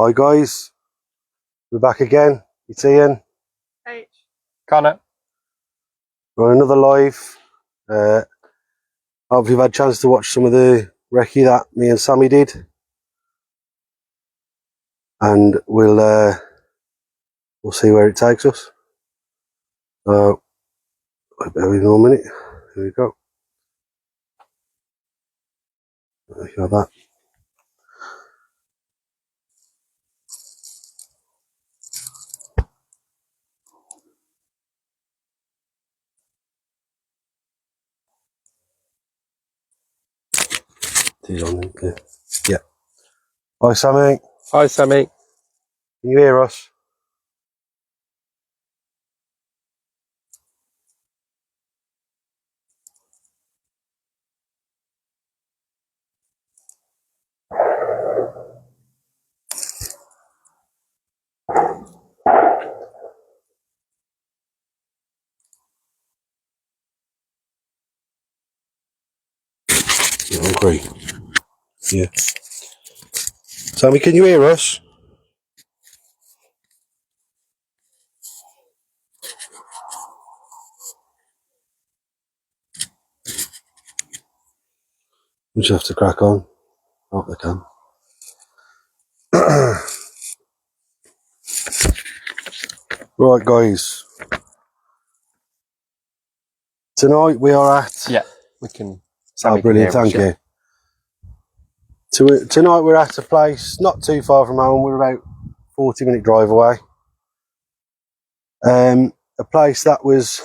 Hi guys, we're back again. It's Ian. H. Connor. We're on another live. Hopefully you've had a chance to watch some of the recce that me and Sammy did. And we'll see where it takes us. Bear with me a minute. Here we go. There you got that. He's on there. Yeah. Hi Sammy. Hi, Sammy. Can you hear us? You're hungry. Yeah. Sammy, can you hear us? We just have to crack on. Hope they can. Right guys. Tonight we are at... Yeah, we can. Sammy Oh, brilliant, can hear thank us, you. Tonight we're at a place not too far from home. We're about 40-minute drive away. A place that was,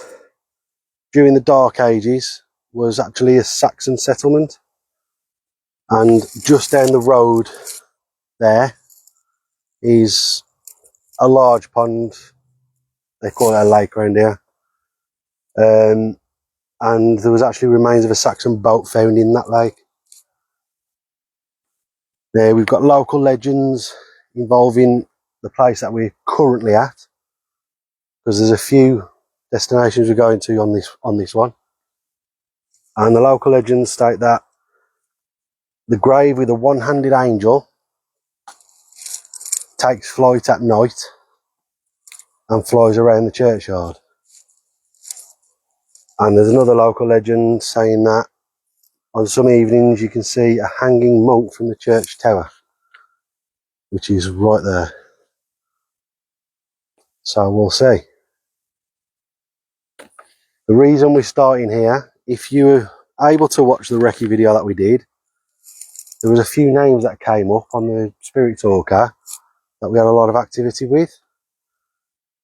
during the Dark Ages, was actually a Saxon settlement. And just down the road there is a large pond. They call it a lake around here. And there was actually remains of a Saxon boat found in that lake. Now we've got local legends involving the place that we're currently at, because there's a few destinations we're going to on this one. And the local legends state that the grave with a one-handed angel takes flight at night and flies around the churchyard. And there's another local legend saying that on some evenings you can see a hanging monk from the church tower, which is right there. So we'll see. The reason we're starting here, if you were able to watch the recce video that we did, there was a few names that came up on the Spirit Talker that we had a lot of activity with.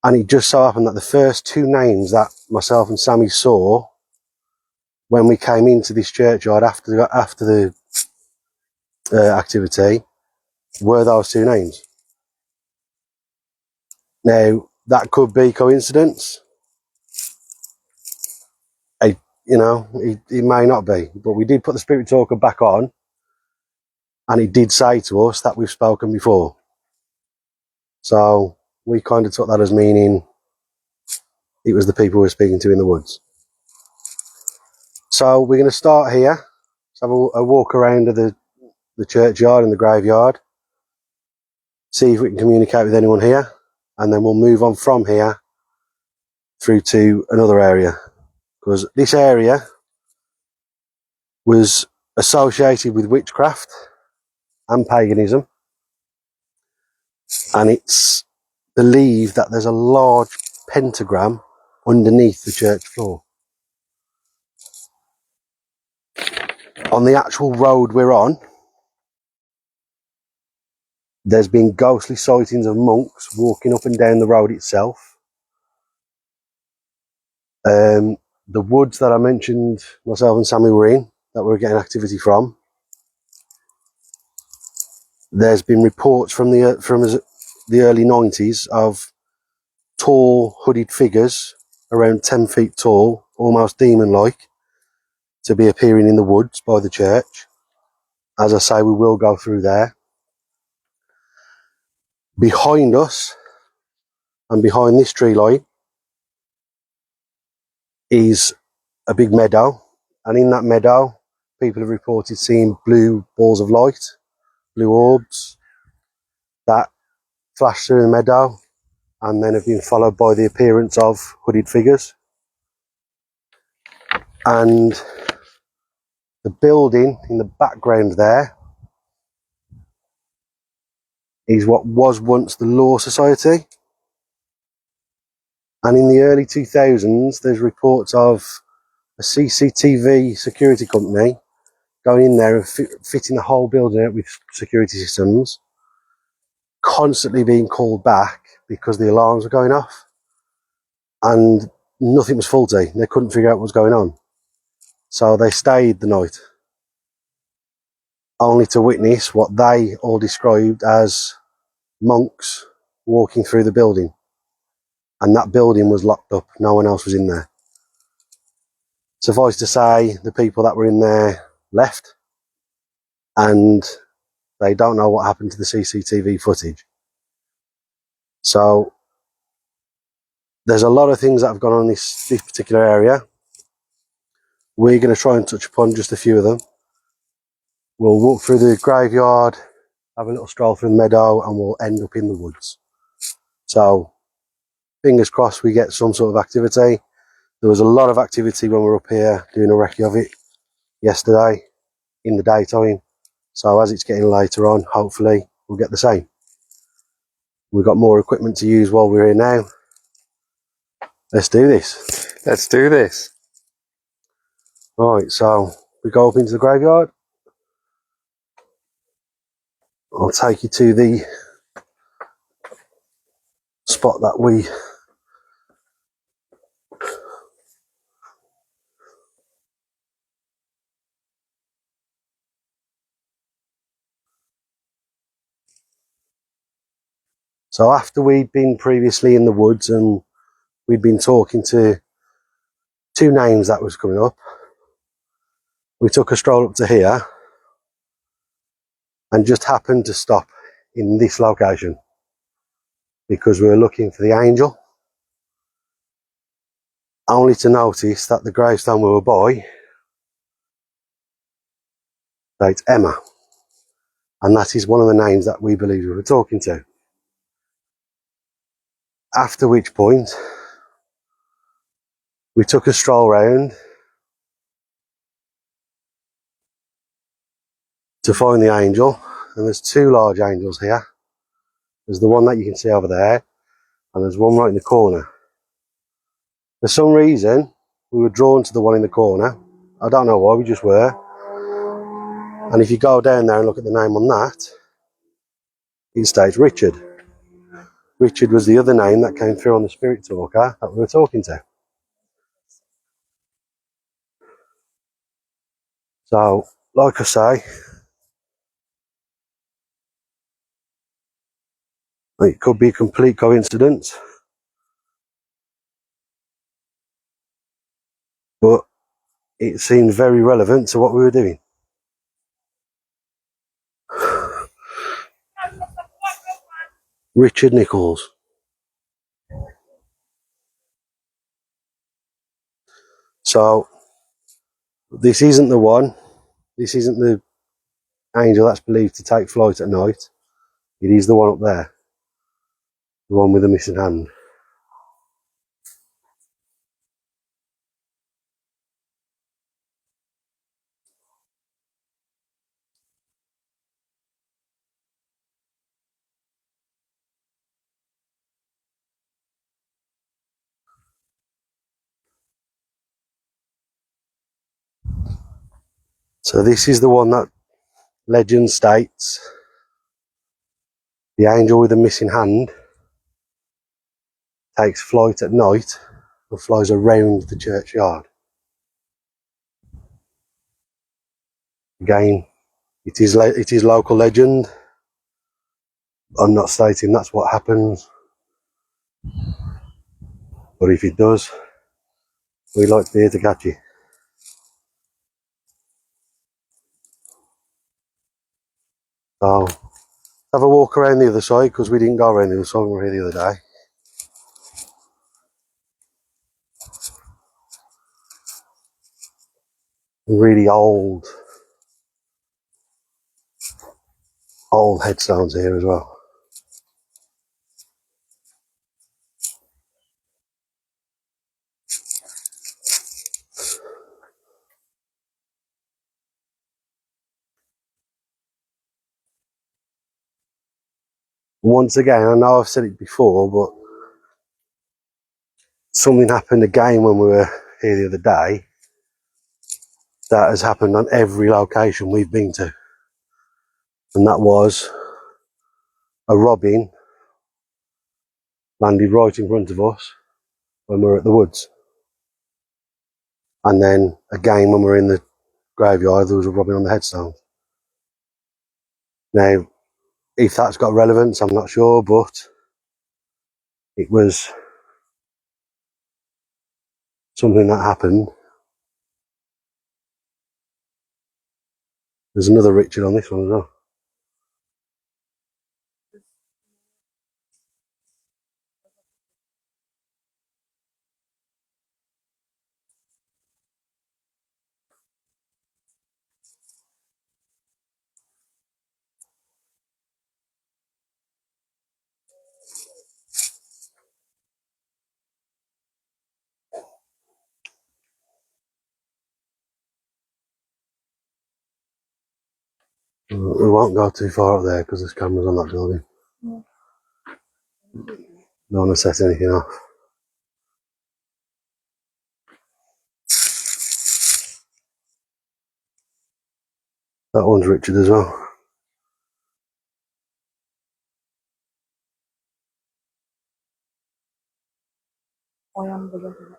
And it just so happened that the first two names that myself and Sammy saw when we came into this churchyard after the activity were those two names. Now, that could be coincidence. It may not be. But we did put the Spirit Talker back on, and it did say to us that we've spoken before. So we kind of took that as meaning it was the people we were speaking to in the woods. So we're going to start here. Let's have a walk around of the churchyard and the graveyard. See if we can communicate with anyone here. And then we'll move on from here through to another area. Because this area was associated with witchcraft and paganism. And it's believed that there's a large pentagram underneath the church floor. On the actual road we're on, there's been ghostly sightings of monks walking up and down the road itself. The woods that I mentioned myself and Sammy were in, that we were getting activity from, there's been reports from the early 90s of tall hooded figures around 10 feet tall, almost demon-like, to be appearing in the woods by the church. As I say, we will go through there. Behind us and behind this tree line is a big meadow, and in that meadow people have reported seeing blue balls of light, blue orbs, that flashed through the meadow and then have been followed by the appearance of hooded figures. And the building in the background there is what was once the Law Society. And in the early 2000s, there's reports of a CCTV security company going in there and fitting the whole building out with security systems, constantly being called back because the alarms were going off and nothing was faulty. They couldn't figure out what was going on. So they stayed the night, only to witness what they all described as monks walking through the building. And that building was locked up. No one else was in there. Suffice to say, the people that were in there left, and they don't know what happened to the CCTV footage. So there's a lot of things that have gone on in this particular area. We're going to try and touch upon just a few of them. We'll walk through the graveyard, have a little stroll through the meadow, and we'll end up in the woods. So fingers crossed we get some sort of activity. There was a lot of activity when we were up here doing a recce of it yesterday in the daytime. So as it's getting later on, hopefully we'll get the same. We've got more equipment to use while we're here now. Let's do this. Let's do this. Right, so we go up into the graveyard. I'll take you to the spot that we So after we'd been previously in the woods and we'd been talking to two names that was coming up, we took a stroll up to here and just happened to stop in this location because we were looking for the angel, only to notice that the gravestone we were by states Emma, and that is one of the names that we believe we were talking to. After which point we took a stroll round to find the angel, and there's two large angels here. There's the one that you can see over there, and there's one right in the corner. For some reason, we were drawn to the one in the corner. I don't know why, we just were. And if you go down there and look at the name on that, it states Richard. Richard was the other name that came through on the spirit talker that we were talking to. So, like I say, it could be a complete coincidence, but it seemed very relevant to what we were doing. Richard Nichols. So, this isn't the one. This isn't the angel that's believed to take flight at night. It is the one up there. The one with the missing hand. So this is the one that legend states the angel with the missing hand takes flight at night and flies around the churchyard. Again, it is local legend. I'm not stating that's what happens, but if it does, we'd like to be here to catch you. So, have a walk around the other side, because we didn't go around the other side when we were here the other day. Really old headstones here as well. Once again, I know I've said it before, but something happened again when we were here the other day that has happened on every location we've been to. And that was a robin landed right in front of us when we were at the woods. And then again when we were in the graveyard, there was a robin on the headstone. Now, if that's got relevance, I'm not sure, but it was something that happened. There's another Richard on this one as well. We won't go too far up there because there's cameras on that building. Don't want to set anything off. That one's Richard as well. I am the resurrection.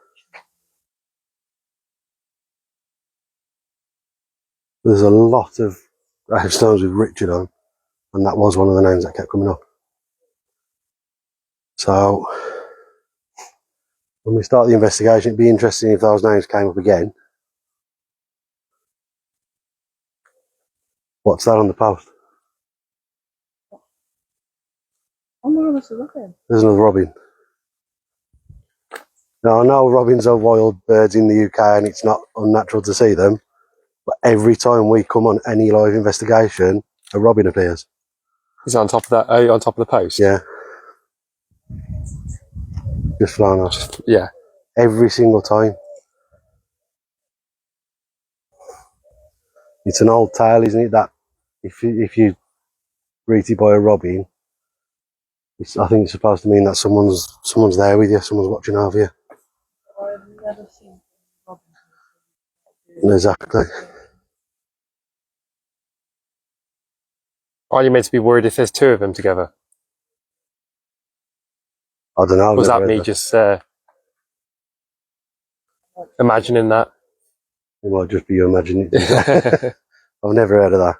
There's a lot of gravestones with Richard on, and that was one of the names that kept coming up. So, when we start the investigation, it'd be interesting if those names came up again. What's that on the post? I'm not honestly looking. There's another robin. Now, I know robins are wild birds in the UK and it's not unnatural to see them, but every time we come on any live investigation, a robin appears. Is it on top of that? On top of the post? Yeah. Just flying off. Yeah. Every single time. It's an old tale, isn't it, that if you greeted by a robin, I think it's supposed to mean that someone's there with you, someone's watching over you. I've never seen Robin. Exactly. Aren't you meant to be worried if there's two of them together? I don't know. Or was that me just imagining that? It might just be you imagining it. I've never heard of that.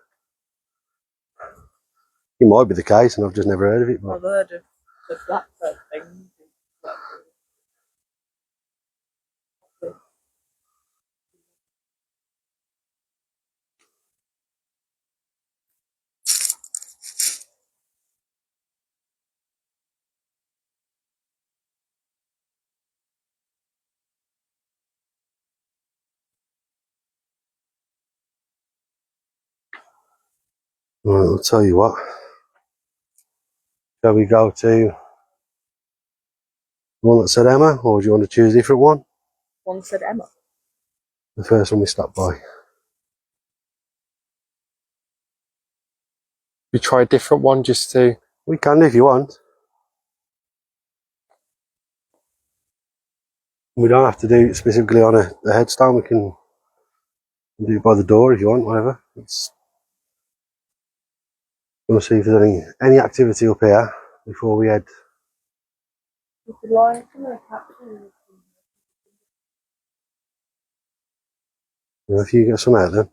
It might be the case, and I've just never heard of it. But I've heard of the blackbird thing. right, I'll tell you what. Shall we go to the one that said Emma, or do you want to choose a different one? One said Emma. The first one we stopped by. We try a different one just to... We can if you want. We don't have to do it specifically on a headstone. We can do it by the door if you want, whatever. Want to see if there's any activity up here before we head. You could lie in a capsule. If you get some out then,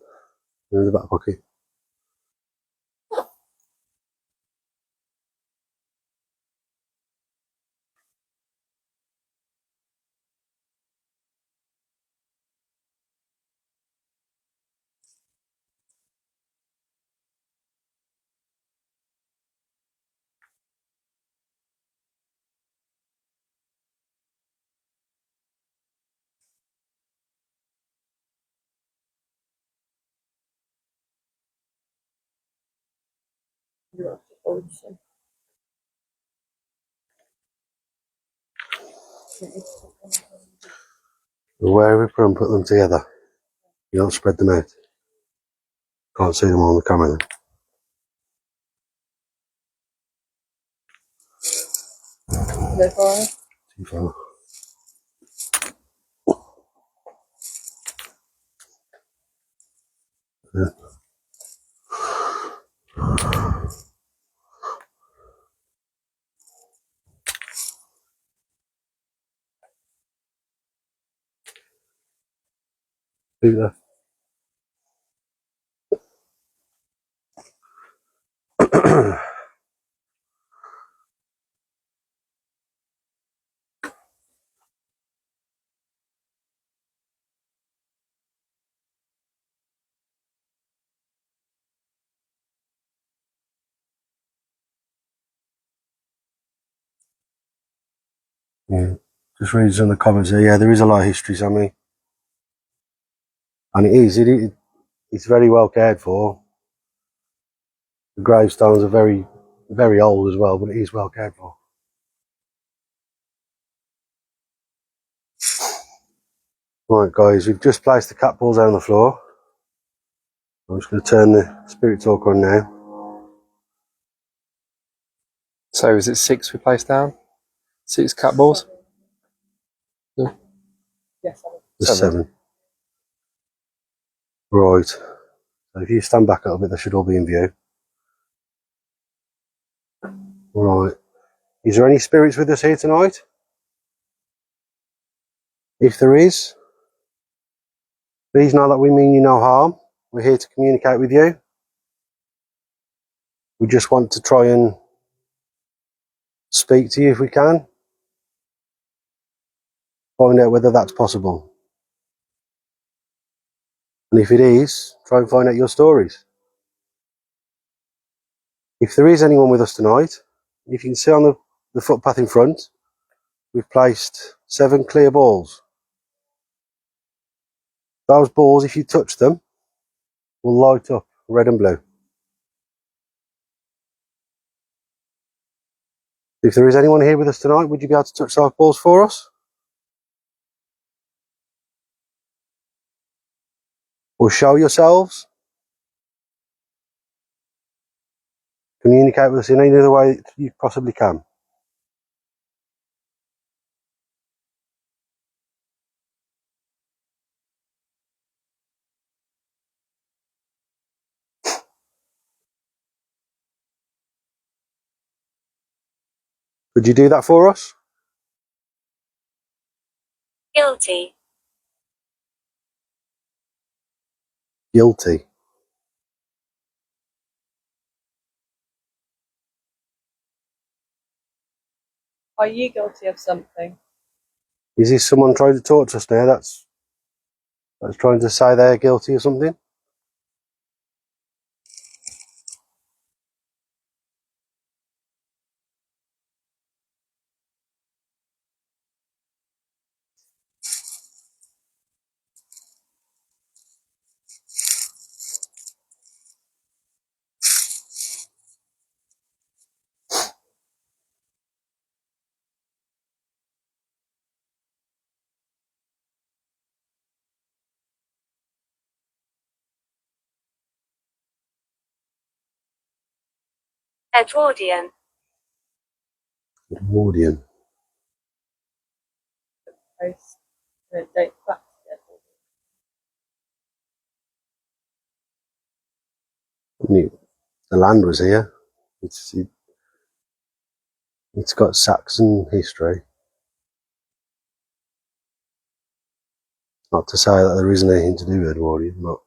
in the back pocket. Where we put them together. You don't spread them out. Can't see them on the camera then. bit far. Too far. Yeah. Do that. Yeah. Just reading some of the comments there. Yeah, there is a lot of history, Sammy. And it's very well cared for. The gravestones are very, very old as well, but it is well cared for. Right, guys, we've just placed the cat balls on the floor. I'm just going to turn the spirit talk on now. So is it 6 we placed down? 6 cat balls? Yeah. Yes, There's 7. Right. So if you stand back a little bit, they should all be in view. Right. Is there any spirits with us here tonight? If there is, please know that we mean you no harm. We're here to communicate with you. We just want to try and speak to you if we can. Find out whether that's possible. And if it is, try and find out your stories. If there is anyone with us tonight, if you can see on the footpath in front, we've placed 7 clear balls. Those balls, if you touch them, will light up red and blue. If there is anyone here with us tonight, would you be able to touch those balls for us? Or show yourselves? Communicate with us in any other way that you possibly can. Could you do that for us? Guilty. Guilty. Are you guilty of something? Is this someone trying to talk to us now that's trying to say they're guilty of something? Edwardian. Edwardian. Post the date back to The land was here. It's got Saxon history. Not to say that there isn't anything to do with Edwardian, but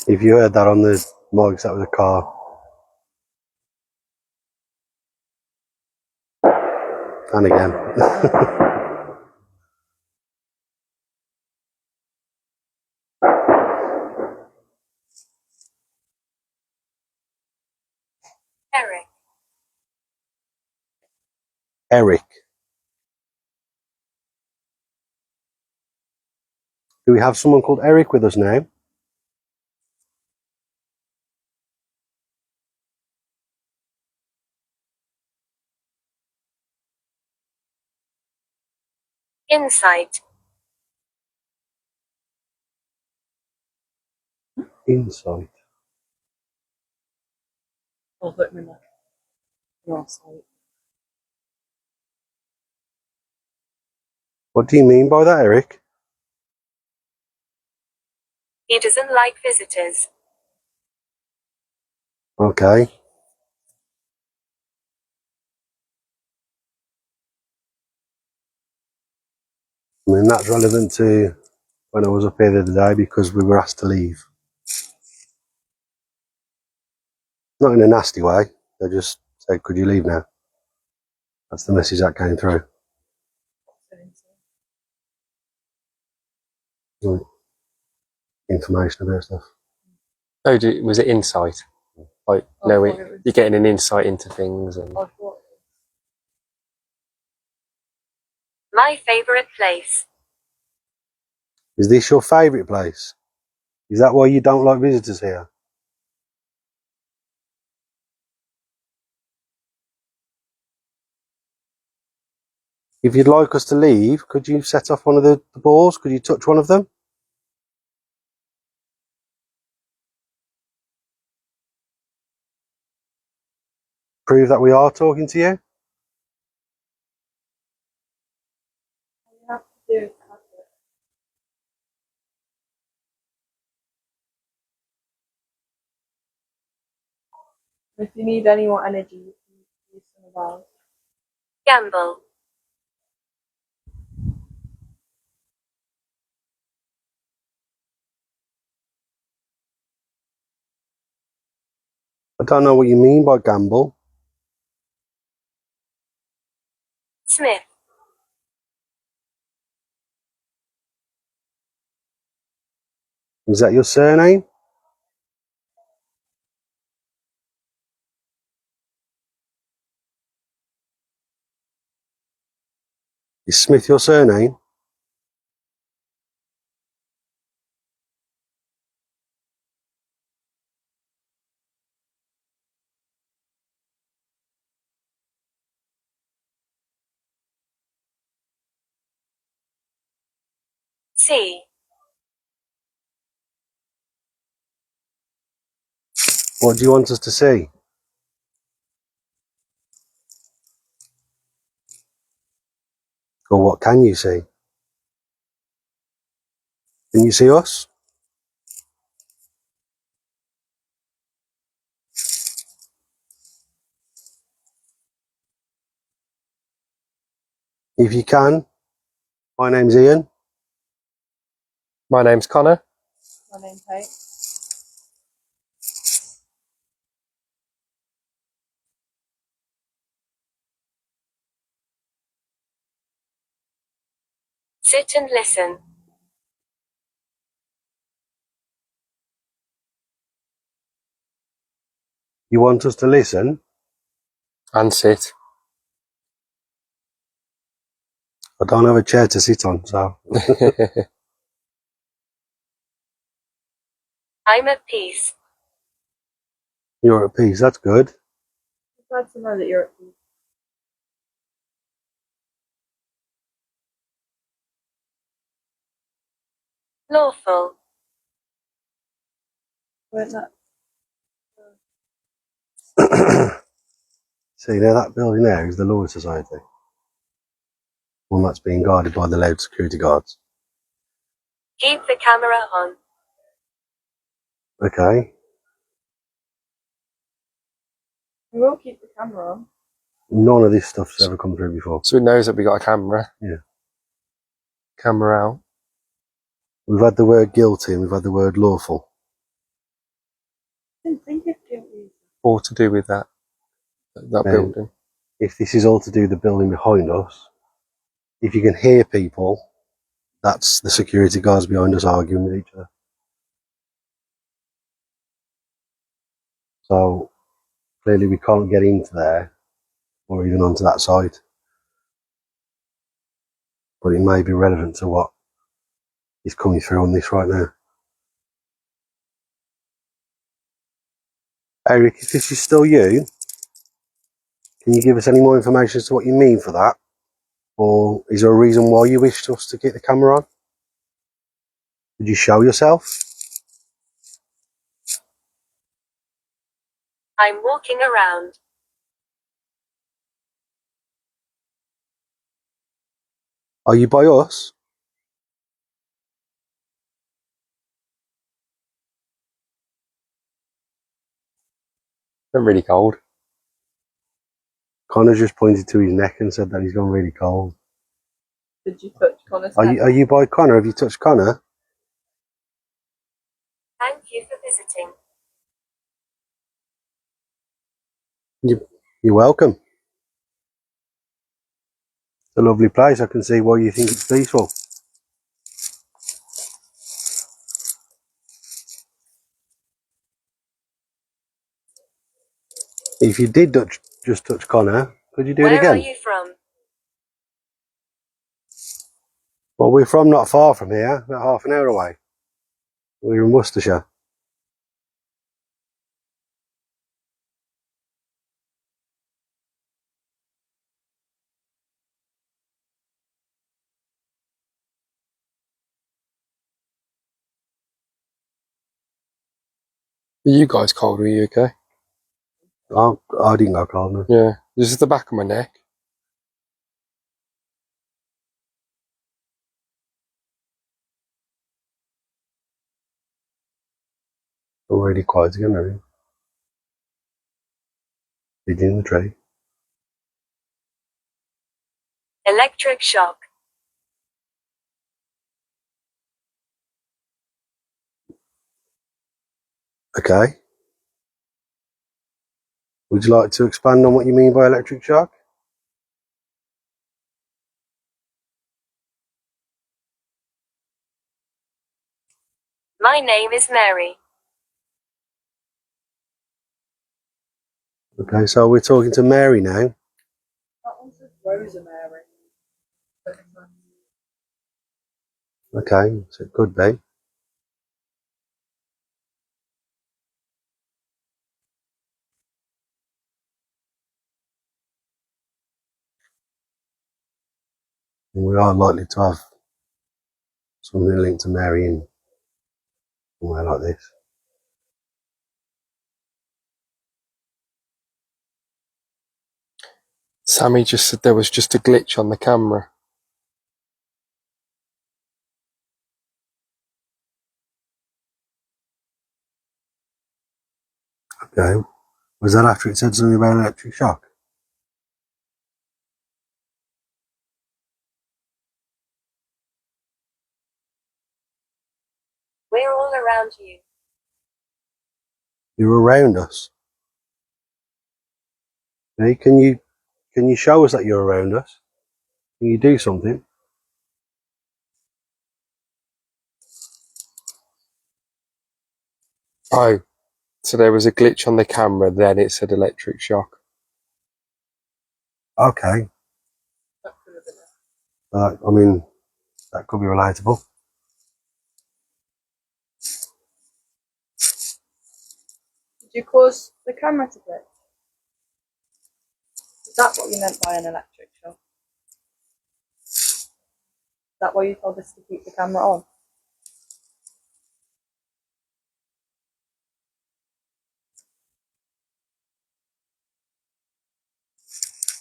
if you heard that on the mics, that was a car. And again. Eric. Eric. Do we have someone called Eric with us now? Insight. Insight. Or put them in like your site. What do you mean by that, Eric? He doesn't like visitors. Okay. I mean, that's relevant to when I was up here the other day because we were asked to leave. Not in a nasty way. They just said, could you leave now? That's the message that came through. Like, information about stuff. Oh, was it insight? Like, I no, thought it was- you're getting an insight into things. And I thought My favorite place. Is this your favourite place? Is that why you don't like visitors here? If you'd like us to leave, could you set off one of the balls? Could you touch one of them? Prove that we are talking to you? you have to do it. If you need any more energy, you can use some of ours. Gamble. I don't know what you mean by gamble. Smith. Is that your surname? Is Smith your surname? C. What do you want us to see? Or what can you see? Can you see us? If you can, my name's Ian. my name's Connor. My name's Kate. Sit and listen. You want us to listen? And sit. I don't have a chair to sit on, so I'm at peace. you're at peace. That's good. I'm glad to know that you're at peace. Lawful. Weren't that? See there, that building there is the Law Society. One that's being guarded by the loud security guards. Keep the camera on. Okay. We will keep the camera on. None of this stuff's ever come through before. So it knows that we got a camera. Yeah. Camera out. We've had the word guilty and we've had the word lawful. I didn't think of guilty. All to do with that building. If this is all to do with the building behind us, if you can hear people, that's the security guards behind us arguing with each other. So clearly we can't get into there or even onto that site. But it may be relevant to what is coming through on this right now. Eric, if this is still you, can you give us any more information as to what you mean for that? Or is there a reason why you wished us to get the camera on? Did you show yourself? I'm walking around. Are you by us? I'm really cold. Connor just pointed to his neck and said that he's gone really cold. Did you touch Connor's Are head? you by Connor? Have you touched Connor? Thank you for visiting. You're welcome. It's a lovely place. I can see why you think it's peaceful. If you did just touch Connor, could you do it Where are again? you from? Well, we're from not far from here, about half an hour away. We're in Worcestershire. Are you guys cold? Are you okay? I didn't go cold, no. Yeah. This is the back of my neck. Already quiet again, are you? Digging in the tree. Electric shock. Okay. Would you like to expand on what you mean by electric shock? My name is Mary. Okay, so we're talking to Mary now. That one says Rosemary. Okay, so it could be. And we are likely to have something linked to Mary in somewhere like this. Sammy just said there was just a glitch on the camera. Okay. Was that after it said something about electric shock? We're all around you. You're around us. Okay, can you show us that you're around us? Can you do something? Oh, so there was a glitch on the camera, then it said electric shock. Okay. I mean, that could be relatable. Did you cause the camera to glitch? Is that what you meant by an electric shock? Is that why you told us to keep the camera on?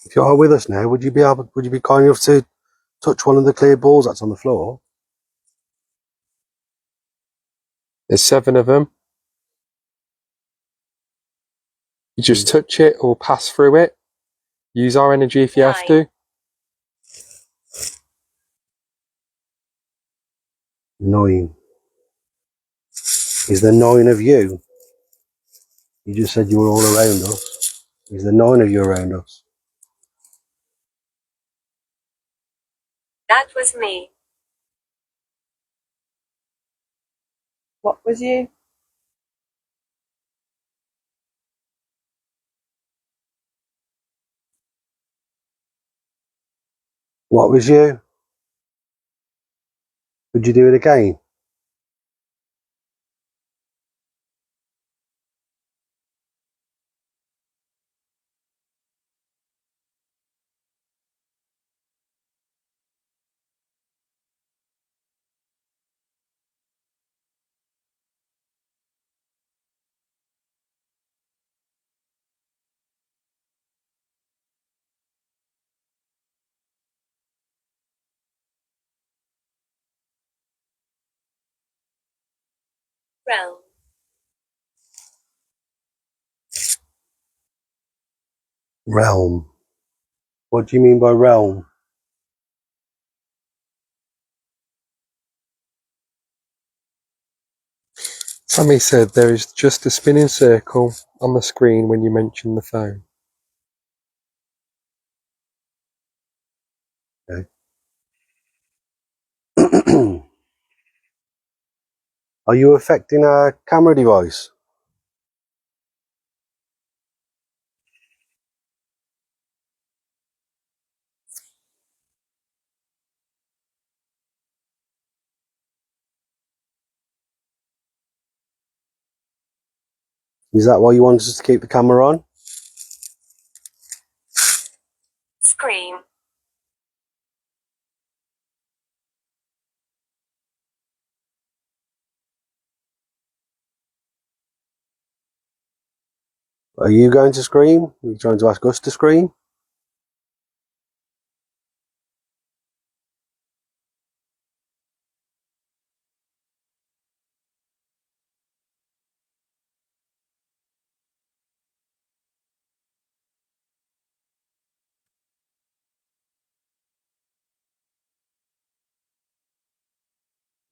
If you are with us now, would you be kind enough to touch one of the clear balls that's on the floor? There's 7 of them. You just touch it or pass through it. Use our energy if you have to. 9. Is there 9 of you? You just said you were all around us. Is there 9 of you around us? That was me. What was you? What was you? Could you do it again? Realm. Realm. What do you mean by realm? Sammy said there is just a spinning circle on the screen when you mention the phone. Okay. Are you affecting our camera device? Is that why you want us to keep the camera on? Scream. Are you going to scream? Are you trying to ask us to scream?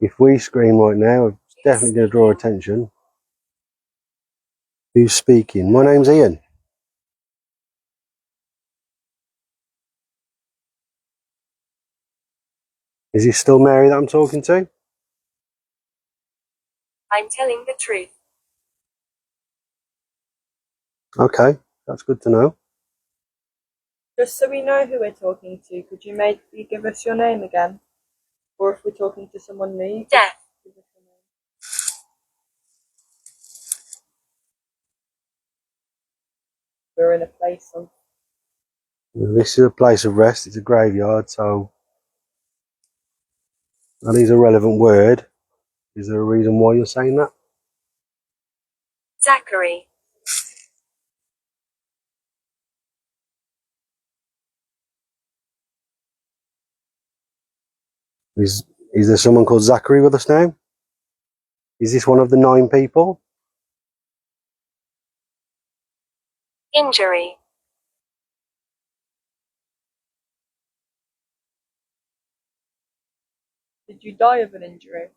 If we scream right now, it's definitely going to draw attention. Who's speaking? My name's Ian. Is it still Mary that I'm talking to? I'm telling the truth. Okay, that's good to know. Just so we know who we're talking to, could you maybe give us your name again? Or if we're talking to someone new, you could Death. give us your name. We're in a place of... This is a place of rest. It's a graveyard, so that is a relevant word. Is there a reason why you're saying that? Zachary. Is there someone called Zachary with us now? Is this one of the 9 people? Injury. Did you die of an injury?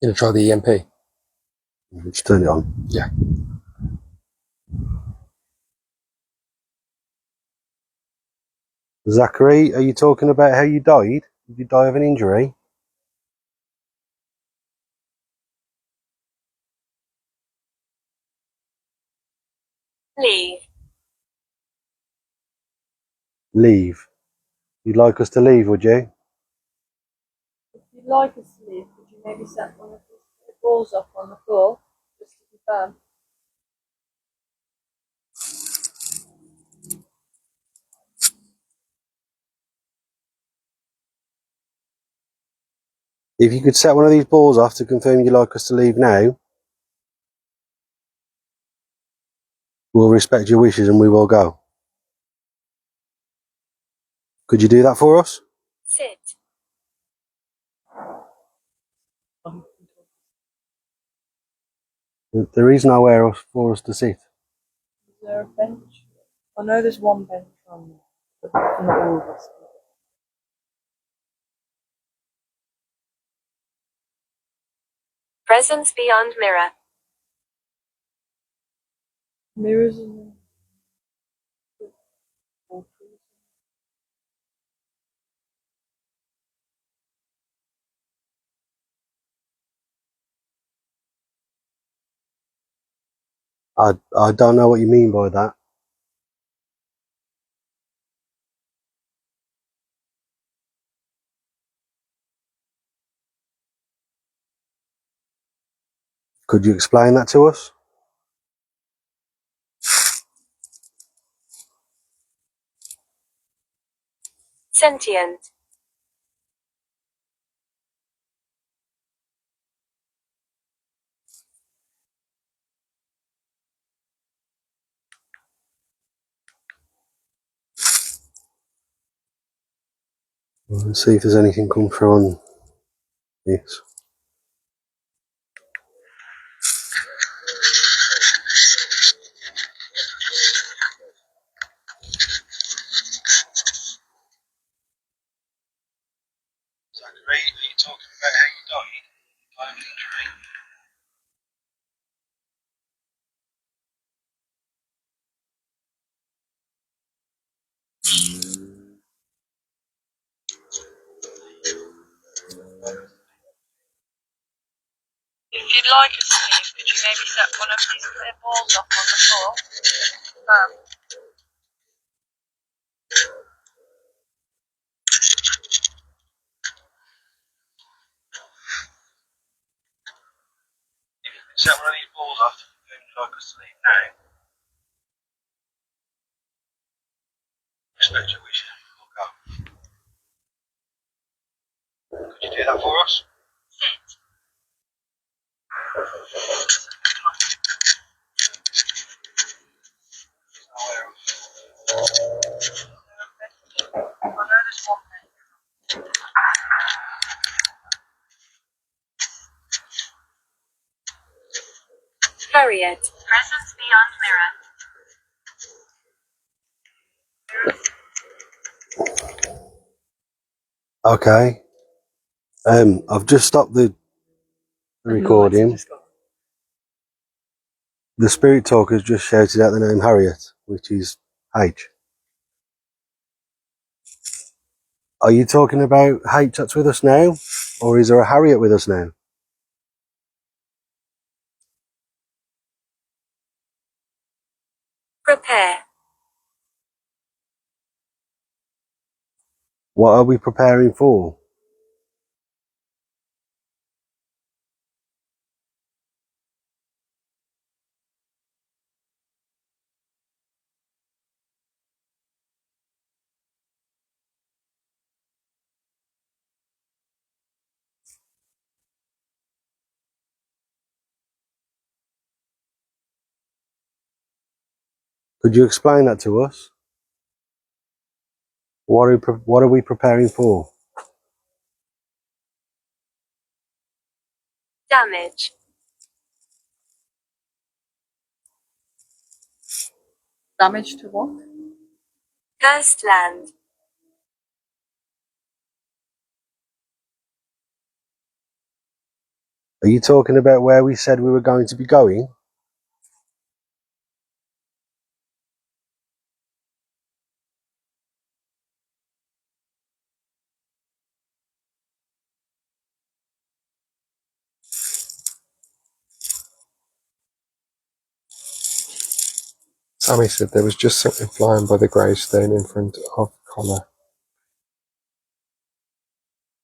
You gonna try the EMP? Let's turn it on. Yeah. Zachary, are you talking about how you died? Did you die of an injury? Leave. Leave. You'd like us to leave, would you? If you'd like us to leave, could you maybe set one of the balls up on the floor, just to confirm? If you could set one of these balls off to confirm you'd like us to leave now, we'll respect your wishes and we will go. Could you do that for us? Sit. There is nowhere for us to sit. Is there a bench? I know there's one bench on there, but not all of us. Presence beyond mirror. Mirrors in the... I don't know what you mean by that. Could you explain that to us? Sentient. Let's see if there's anything come through on this. Zachary, are you talking about how you died? Died of injury? If you'd like us to leave, could you maybe set one of these clear balls up on the floor? If you can set one of these balls off, who would you like us to leave now? Respect your wishes. We'll go. Could you do that for us? Sit. I know there's one thing. Harriet. Presence beyond mirror. Okay. I've just stopped the recording. The spirit talker's just shouted out the name Harriet, which is H. Are you talking about H that's with us now? Or is there a Harriet with us now? Prepare. What are we preparing for? Could you explain that to us? What are we preparing for? Damage. Damage to what? Cursed land. Are you talking about where we said we were going to be going? Sammy said there was just something flying by the gravestone in front of Connor.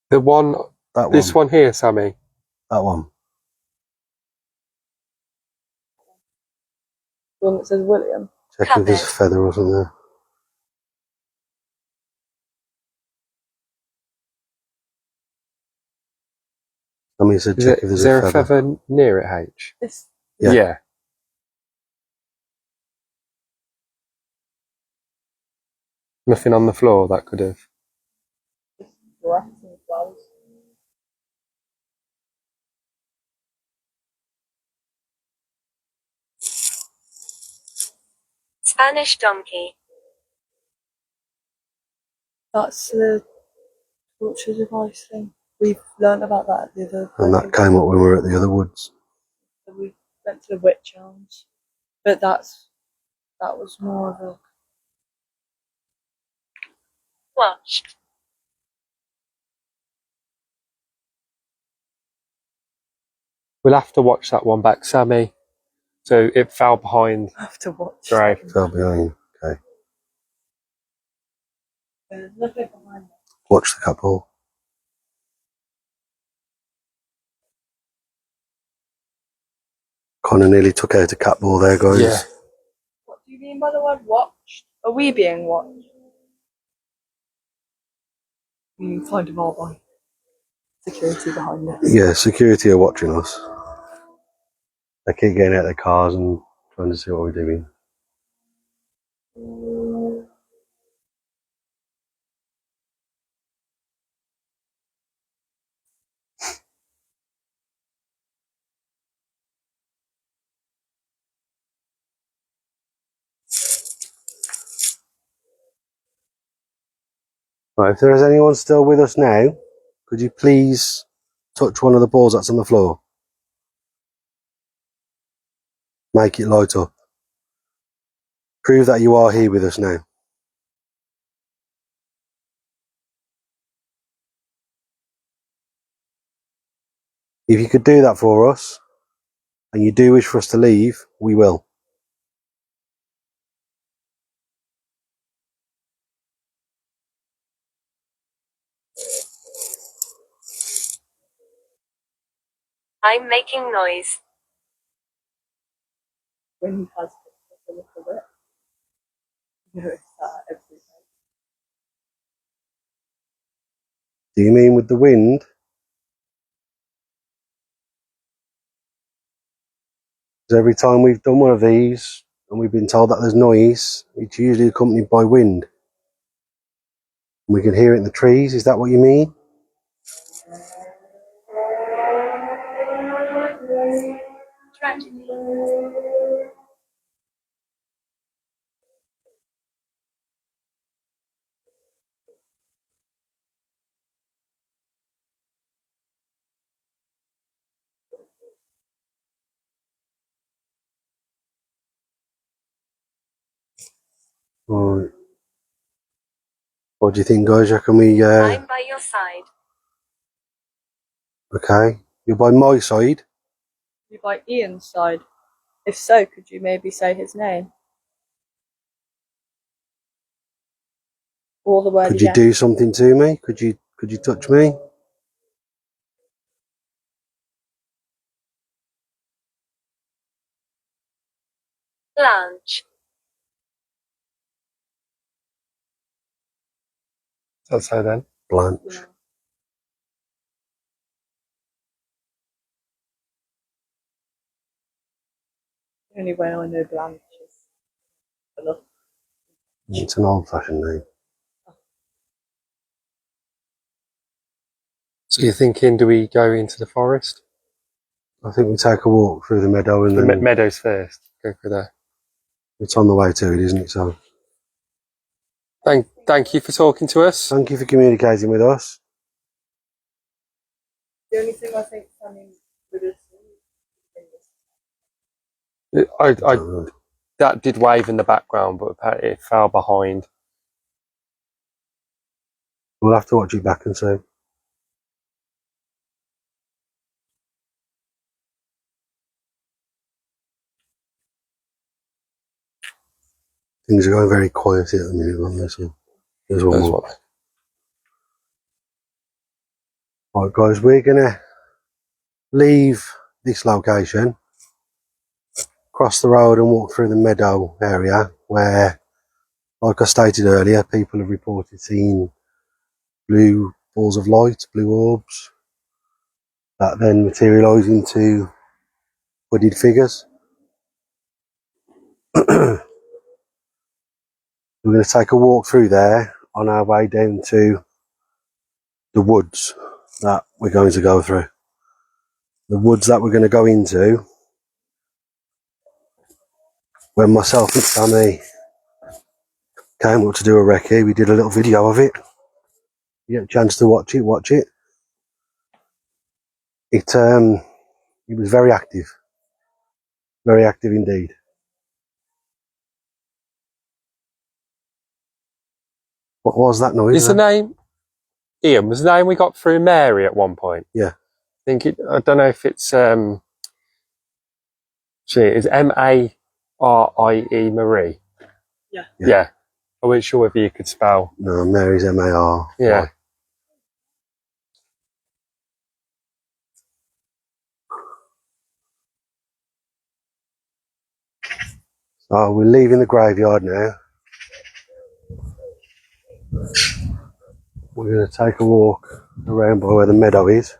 The one, That one. this one here, Sammy. That one. The one that says William. Check if there's a feather or something there. Somebody said check if Is there's there a feather. feather near it, H? This. Yeah. Nothing on the floor that could have. Grass and flowers. Spanish donkey. That's the torture device thing. We've learnt about that at the other. And that came up when we were at the other woods. We went to the witch elms, but that was more of a. Watched. We'll have to watch that one back, Sammy. So it fell behind. I have to watch. Right. Fell behind. Okay. There's nothing behind it. Watch the couple. Connor nearly took out a cat ball there, guys. Yeah. What do you mean by the word watched? Are we being watched? Kind of all by security behind it. Yeah, security are watching us. They keep getting out of their cars and trying to see what we're doing. Right, if there is anyone still with us now, could you please touch one of the balls that's on the floor? Make it light up. Prove that you are here with us now. If you could do that for us, and you do wish for us to leave, we will. I'm making noise. When he has a little bit. Notice that every day. Do you mean with the wind? Because every time we've done one of these, and we've been told that there's noise, it's usually accompanied by wind. We can hear it in the trees, is that what you mean? Tragedy. Right. What do you think, guys? Reckon we, I'm by your side. okay. You're by my side. You by Ian's side? If so, could you maybe say his name? Or the word Could you again? do something to me? Could you touch me? Blanche. That's so then. Blanche. Yeah. The only way I know Blanche is enough. It's an old-fashioned name. So you're thinking, do we go into the forest? I think we take a walk through the meadow and The then meadows first. Go for there. it's on the way to it, isn't it? So Thank you for talking to us. thank you for communicating with us. The only thing I think standing with us That did wave in the background, but apparently it fell behind. We'll have to watch it back and see. Things are going very quiet here at the minute, aren't they? So there's one There's more. one. Right, guys, we're gonna leave this location, cross the road and walk through the meadow area where, like I stated earlier, people have reported seeing blue balls of light, blue orbs, that then materialise into hooded figures. We're going to take a walk through there on our way down to the woods that we're going to go through. The woods that we're going to go into, when myself and Sammy came up to do a recce, we did a little video of it. You get a chance to watch it, watch it. It was very active indeed. What was that noise? Is the name Ian? Was the name we got through Mary at one point? Yeah. I don't know if it's is Marie Marie. Yeah. Yeah. I wasn't sure if you could spell. No, Mary's M-A-R. Yeah. So we're leaving the graveyard now. we're going to take a walk around by where the meadow is.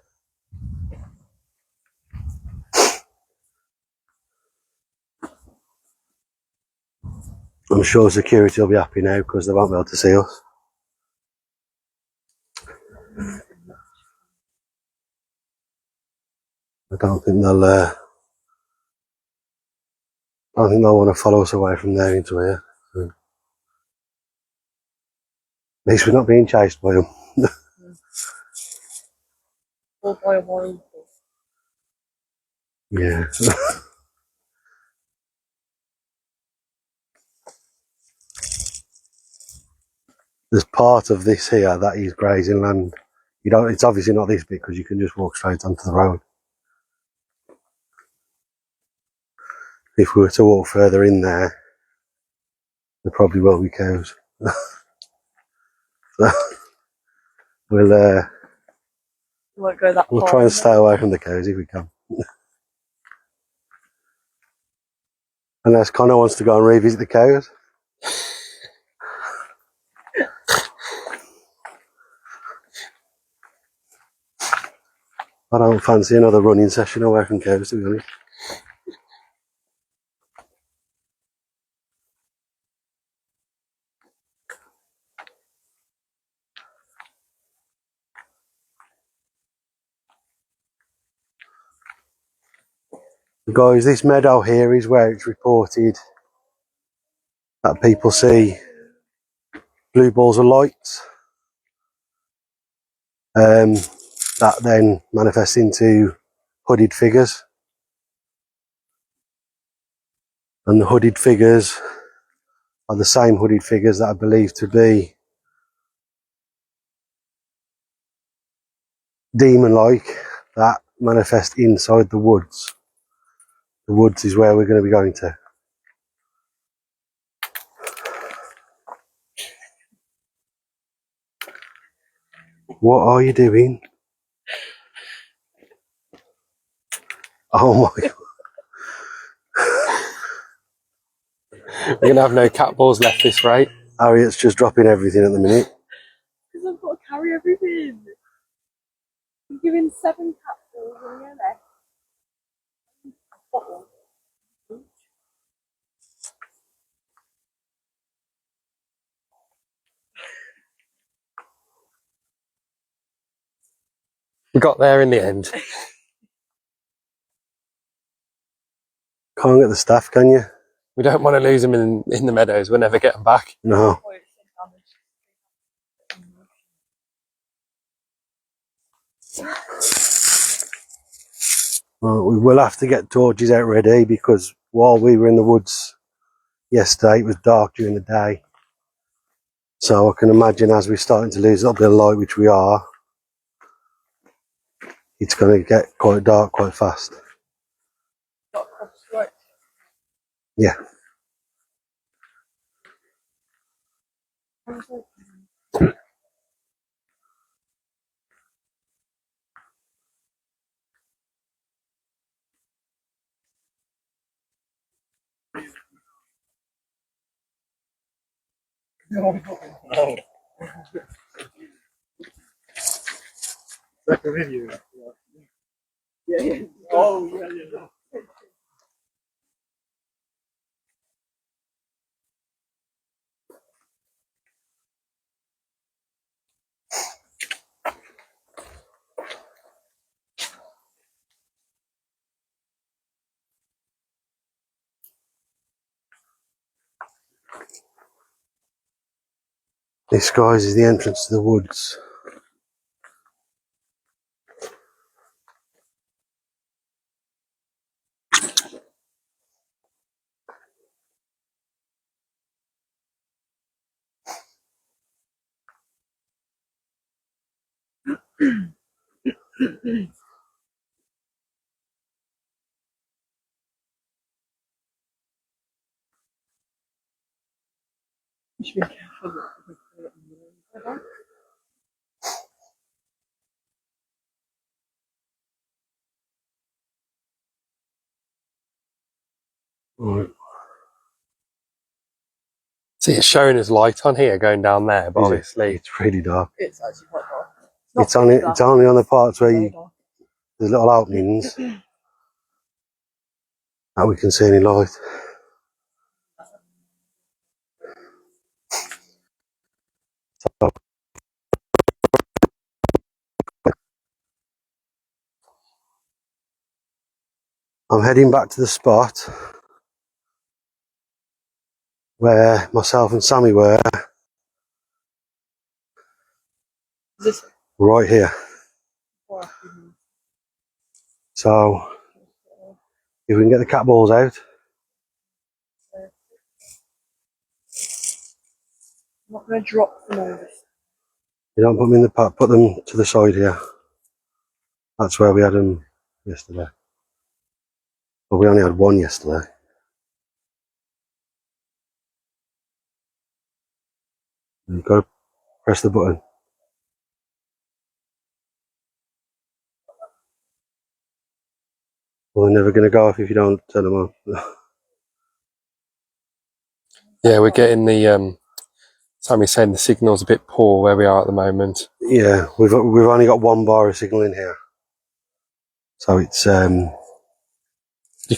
I'm sure security will be happy now because they won't be able to see us. I don't think they'll want to follow us away from there into here. So, at least we're not being chased by them. Or by a wild horse. Yeah. There's part of this here that is grazing land. You don't. It's obviously not this bit because you can just walk straight onto the road. If we were to walk further in there, there probably will be cows. So we'll Won't go that we'll far. try and stay away from the cows if we can. Unless Connor wants to go and revisit the cows. I don't fancy another running session away from cows, to be honest. Guys, this meadow here is where it's reported that people see blue balls of light that then manifest into hooded figures. And the hooded figures are the same hooded figures that are believed to be demon-like that manifest inside the woods. The woods is where we're going to be going to. What are you doing? Oh my God. We're going to have no cat balls left this rate. Harriet's just dropping everything at the minute. Because I've got to carry everything. I'm giving 7 capsules and you're left. Bottle. We got there in the end. Can't get the staff, can you? We don't want to lose them in the meadows. We'll never get them back. No. Oh, it's damaged. Well, we will have to get torches out ready because while we were in the woods yesterday, it was dark during the day. So I can imagine as we're starting to lose a little bit of light, which we are, it's going to get quite dark quite fast. Got across the road. Yeah. Like a video. Yeah. Oh, yeah. This, guys, is the entrance to the woods. You should be careful. Right. See, it's showing us light on here going down there, but Is it? obviously It's really dark. It's actually quite dark. It's only on the parts where there's little openings that we can see any light. So, I'm heading back to the spot where myself and Sammy were, This right here. So if we can get the cat balls out, I'm not going to drop them all this. you don't put them in the pot, put them to the side here. That's where we had them yesterday. Well, we only had one yesterday. You've got to press the button. Well, they're never going to go off if you don't turn them on. yeah, we're getting the Sammy's saying the signal's a bit poor where we are at the moment. Yeah, we've only got one bar of signal in here, so it's You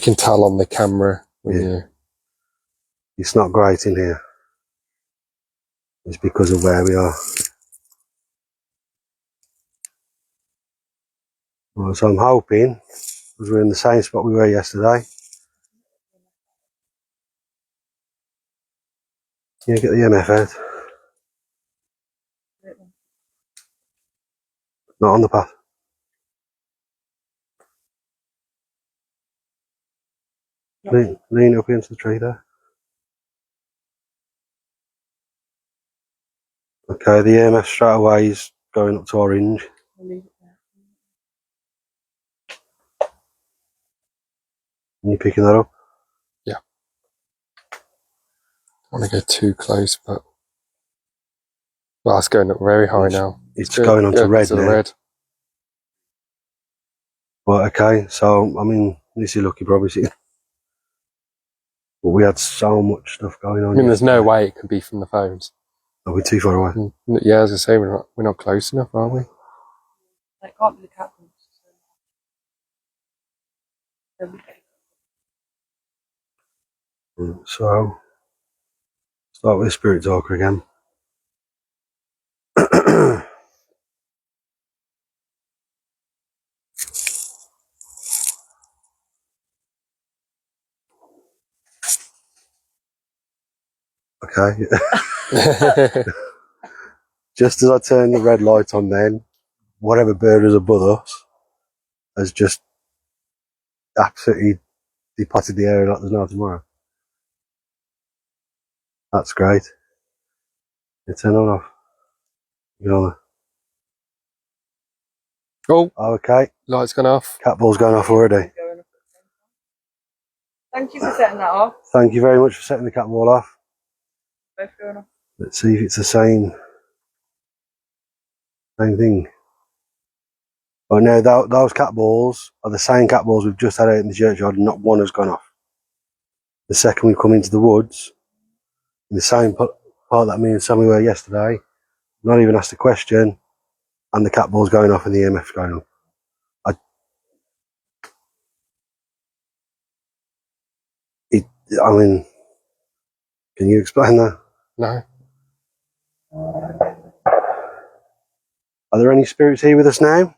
can tell on the camera when Yeah. you. it's not great in here. It's because of where we are. Well, so I'm hoping, because we're in the same spot we were yesterday. Yeah, get the MF out. Not on the path. Lean up into the tree there. Okay, the EMF straight away is going up to orange. I'll leave it there. Are you picking that up? I want to go too close, but well, it's going up very high now. It's going on to red to the now. red. Well, okay, so I mean, this is lucky proposition. But we had so much stuff going on. I mean, there's no yesterday. way it can be from the phones. Are we too far away? Yeah, as I say, we're not close enough, are we? It can't be the cat ones. So, start with the spirit talker again. Okay. Just as I turn the red light on, then whatever bird is above us has just absolutely depotted the area like there's no tomorrow. That's great. You turn on off. Get on there. Oh, Okay. light's gone off. Cat ball's going off already. Thank you for setting that off. Thank you very much for setting the cat ball off. Both going off. Let's see if it's the same thing. Oh no, those cat balls are the same cat balls we've just had out in the churchyard, and not one has gone off. The second we come into the woods, in the same part that me and Sammy were yesterday, not even asked a question, and the cat ball's going off and the EMF's going off. I mean, can you explain that? No. Are there any spirits here with us now?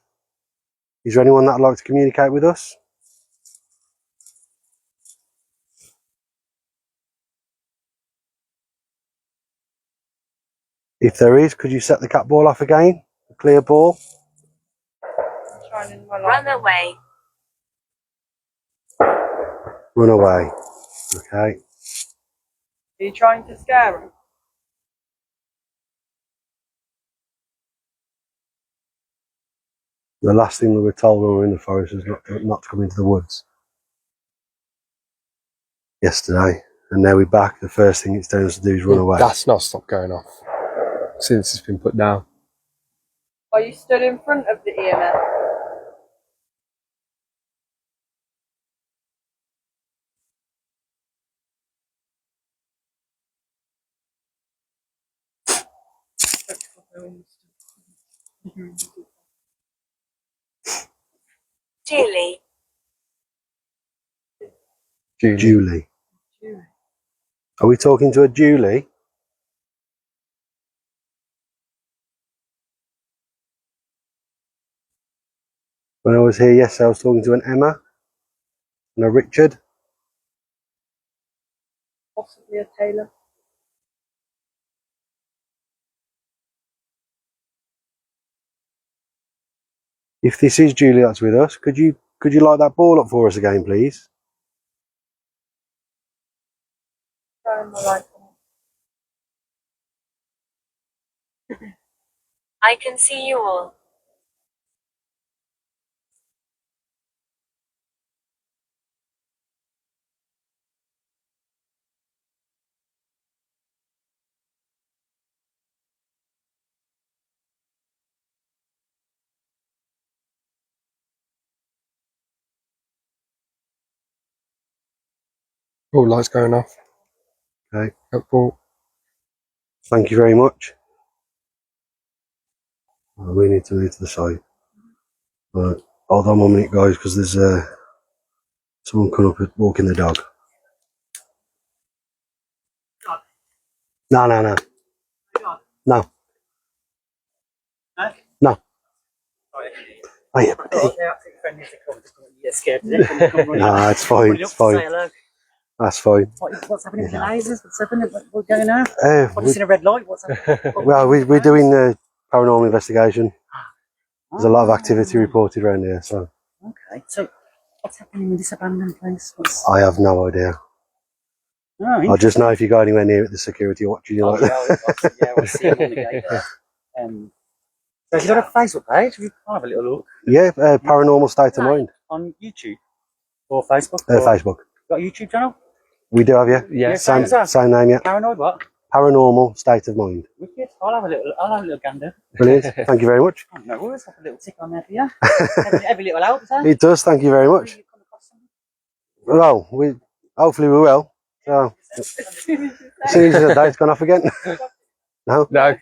Is there anyone that would like to communicate with us? If there is, could you set the cat ball off again? A clear ball? Shining my light. Run away. Run away. Okay. Are you trying to scare him? The last thing we were told when we were in the forest was not to come into the woods. Yesterday. And now we're back. The first thing it's telling us to do is run away. That's not stopped going off since it's been put down. Are you stood in front of the EMF? Julie. Julie. Are we talking to a Julie? When I was here yesterday, I was talking to an Emma and a Richard. Possibly a Taylor. If this is Julie that's with us, could you light that ball up for us again, please? Trying my life on. I can see you all. All lights going off. Okay. Helpful. Thank you very much. We need to move to the side. Right. Hold on 1 minute, guys, because there's someone coming up walking the dog. No. No. No. Oh, yeah, buddy. No, it's fine. It's fine. That's fine. What's happening with the lasers? What's happening? What's going on? I've We, seen a red light. What's happening? well, we're doing the paranormal investigation. There's a lot of activity reported around here, so Okay, so what's happening with this abandoned place? I have no idea. I just know if you go anywhere near it, the security watching you like that. Yeah, I see him on the gate there. So have you got a Facebook page? I'll have a little look. Yeah, paranormal state of mind. On YouTube or Facebook? Facebook. Got a YouTube channel? We do have, yeah. Yeah. Same name, yeah. Paranoid what? Paranormal state of mind. Wicked. I'll have a little gander. Brilliant. Thank you very much. Oh, no worries. Have a little tick on there for you. every little helps, eh? It does. Thank you very much. Well, hopefully we will. So, as soon as the date's gone off again. No, No.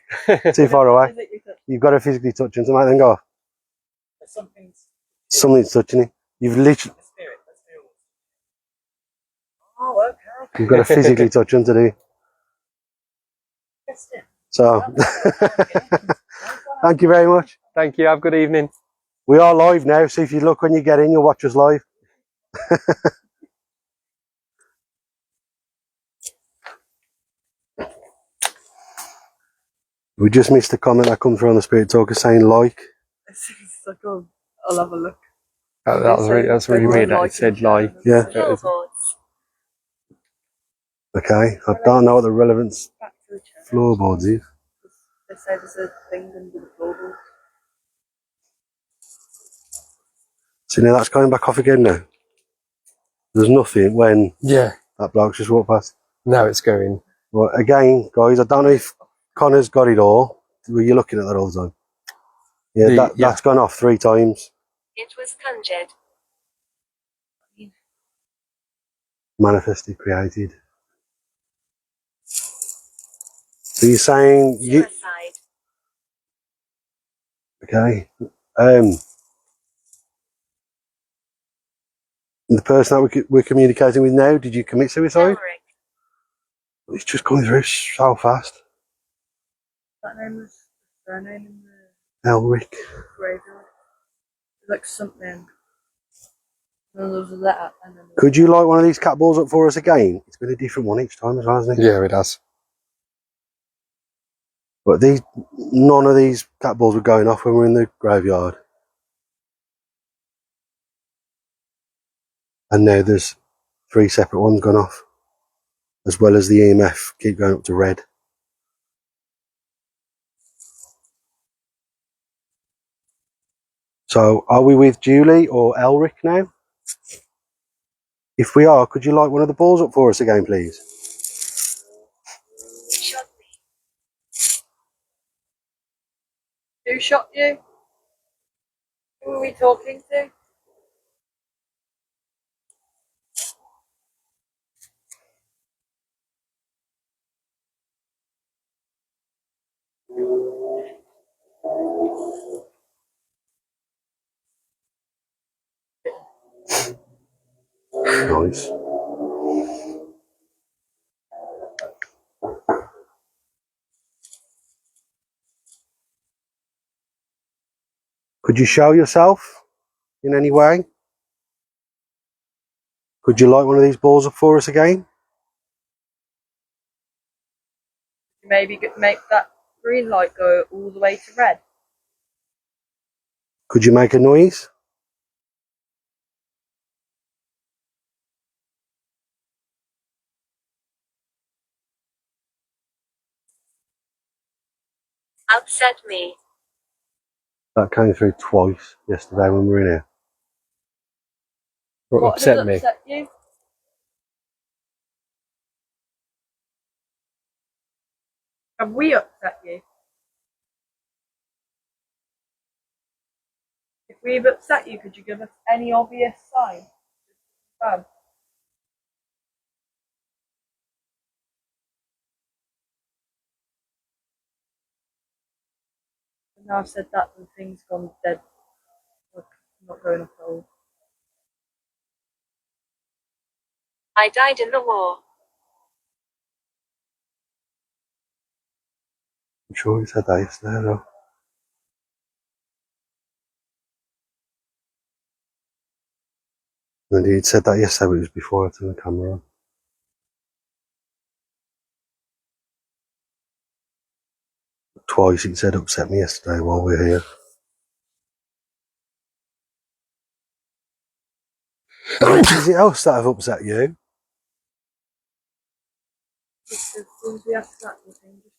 too far away. You've got to physically touch him to make them go off. Something's touching you. You've literally. Oh, okay. You've got to physically touch them to do. So, thank you very much. Thank you. Have a good evening. We are live now, so if you look when you get in, you'll watch us live. We just missed a comment that come through on the Spirit Talker saying like. It's like, oh, I'll have a look. That's really weird that it said like. Yeah. Floorboards. Okay. I don't know what the relevance Back to the chair. floorboards is. They say there's a thing under the floorboard. So now that's going back off again now. There's nothing when Yeah. that bloke just walked past. Now it's going. Well, again, guys, I don't know if Connor's got it all. Were you looking at that all the time? Yeah, that's gone off 3 times. It was conjured. Manifested, created. So you're saying Suicide. okay. The person that we're communicating with now, did you commit suicide? Elric. It's just coming through so fast. That name was surname in the Elric. graveyard. It's like something. And then there was a letter. And then Could you light one of these cat balls up for us again? It's been a different one each time as well, hasn't it? Yeah, it does. But none of these cat balls were going off when we were in the graveyard. And now there's 3 separate ones gone off. As well as the EMF keep going up to red. So are we with Julie or Elric now? If we are, could you light one of the balls up for us again, please? Shot me. who shot you? Who were we talking to? Nice. Could you show yourself in any way? Could you light one of these balls up for us again? Maybe make that green light go all the way to red. Could you make a noise? Upset me. That came through twice yesterday when we were in here. What What upset has me? upset you? Have we upset you? If we've upset you, could you give us any obvious sign? Now I've said that, the thing's gone dead. Like, not going off at all. I died in the war. I'm sure he said that yesterday, though. And he'd said that yesterday, but it was before I turned the camera on. Twice he said upset me yesterday while we were here. Is it else that have upset you? Just as soon as we ask that, the thing just.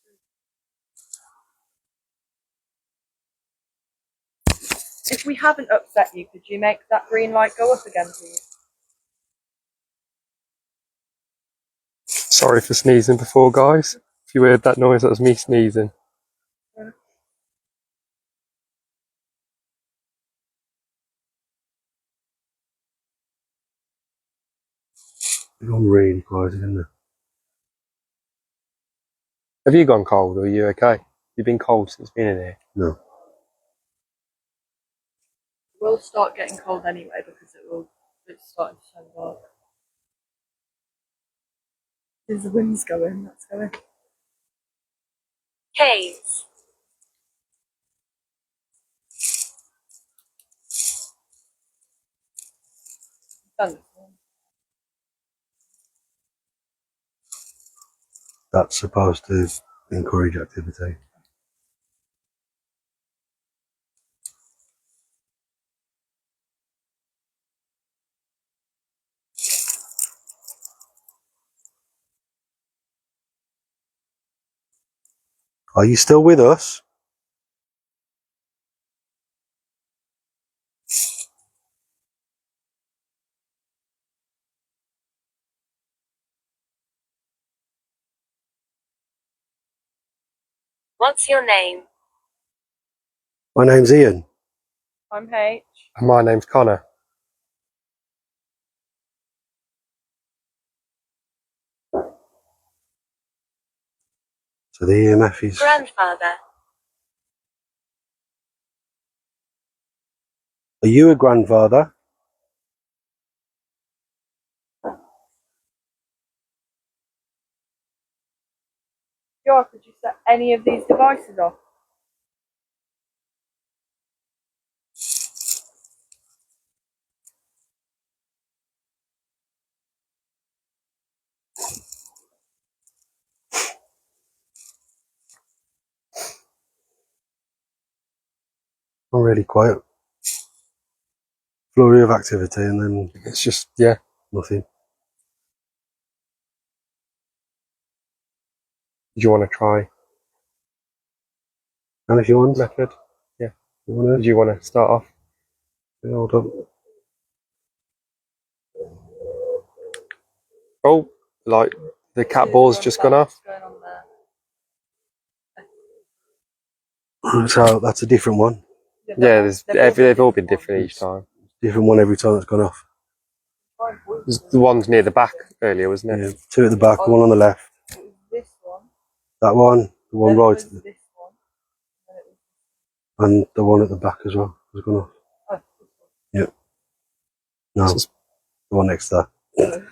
If we haven't upset you, could you make that green light go up again, please? Sorry for sneezing before, guys. If you heard that noise, that was me sneezing. It's gone really quiet, isn't it? Have you gone cold, or are you okay? You've been cold since being in here. No. We'll start getting cold anyway because it's starting to turn dark. There's the wind's going, that's going. Haze. Done. That's supposed to encourage activity. Are you still with us? What's your name? My name's Ian. I'm H. And my name's Connor. So the EMF is... Grandfather. Are you a grandfather? Joe, could you set any of these devices off? Not really quiet. Flurry of activity and then It's just, yeah. nothing. Do you want to try And if you want, method? you want Do you want to start off? to hold up. Oh, like the cat ball's just gone off. What's going on there? So that's a different one. Yeah, they've all been different each time. Different one every time it's gone off. There's the ones near the back earlier, wasn't it? Yeah, two at the back, one on the left. It was this one. That one, the one Then it right, was this one. Then it was and the one at the back as well has gone off. this one. No, This is- the one next to that. No.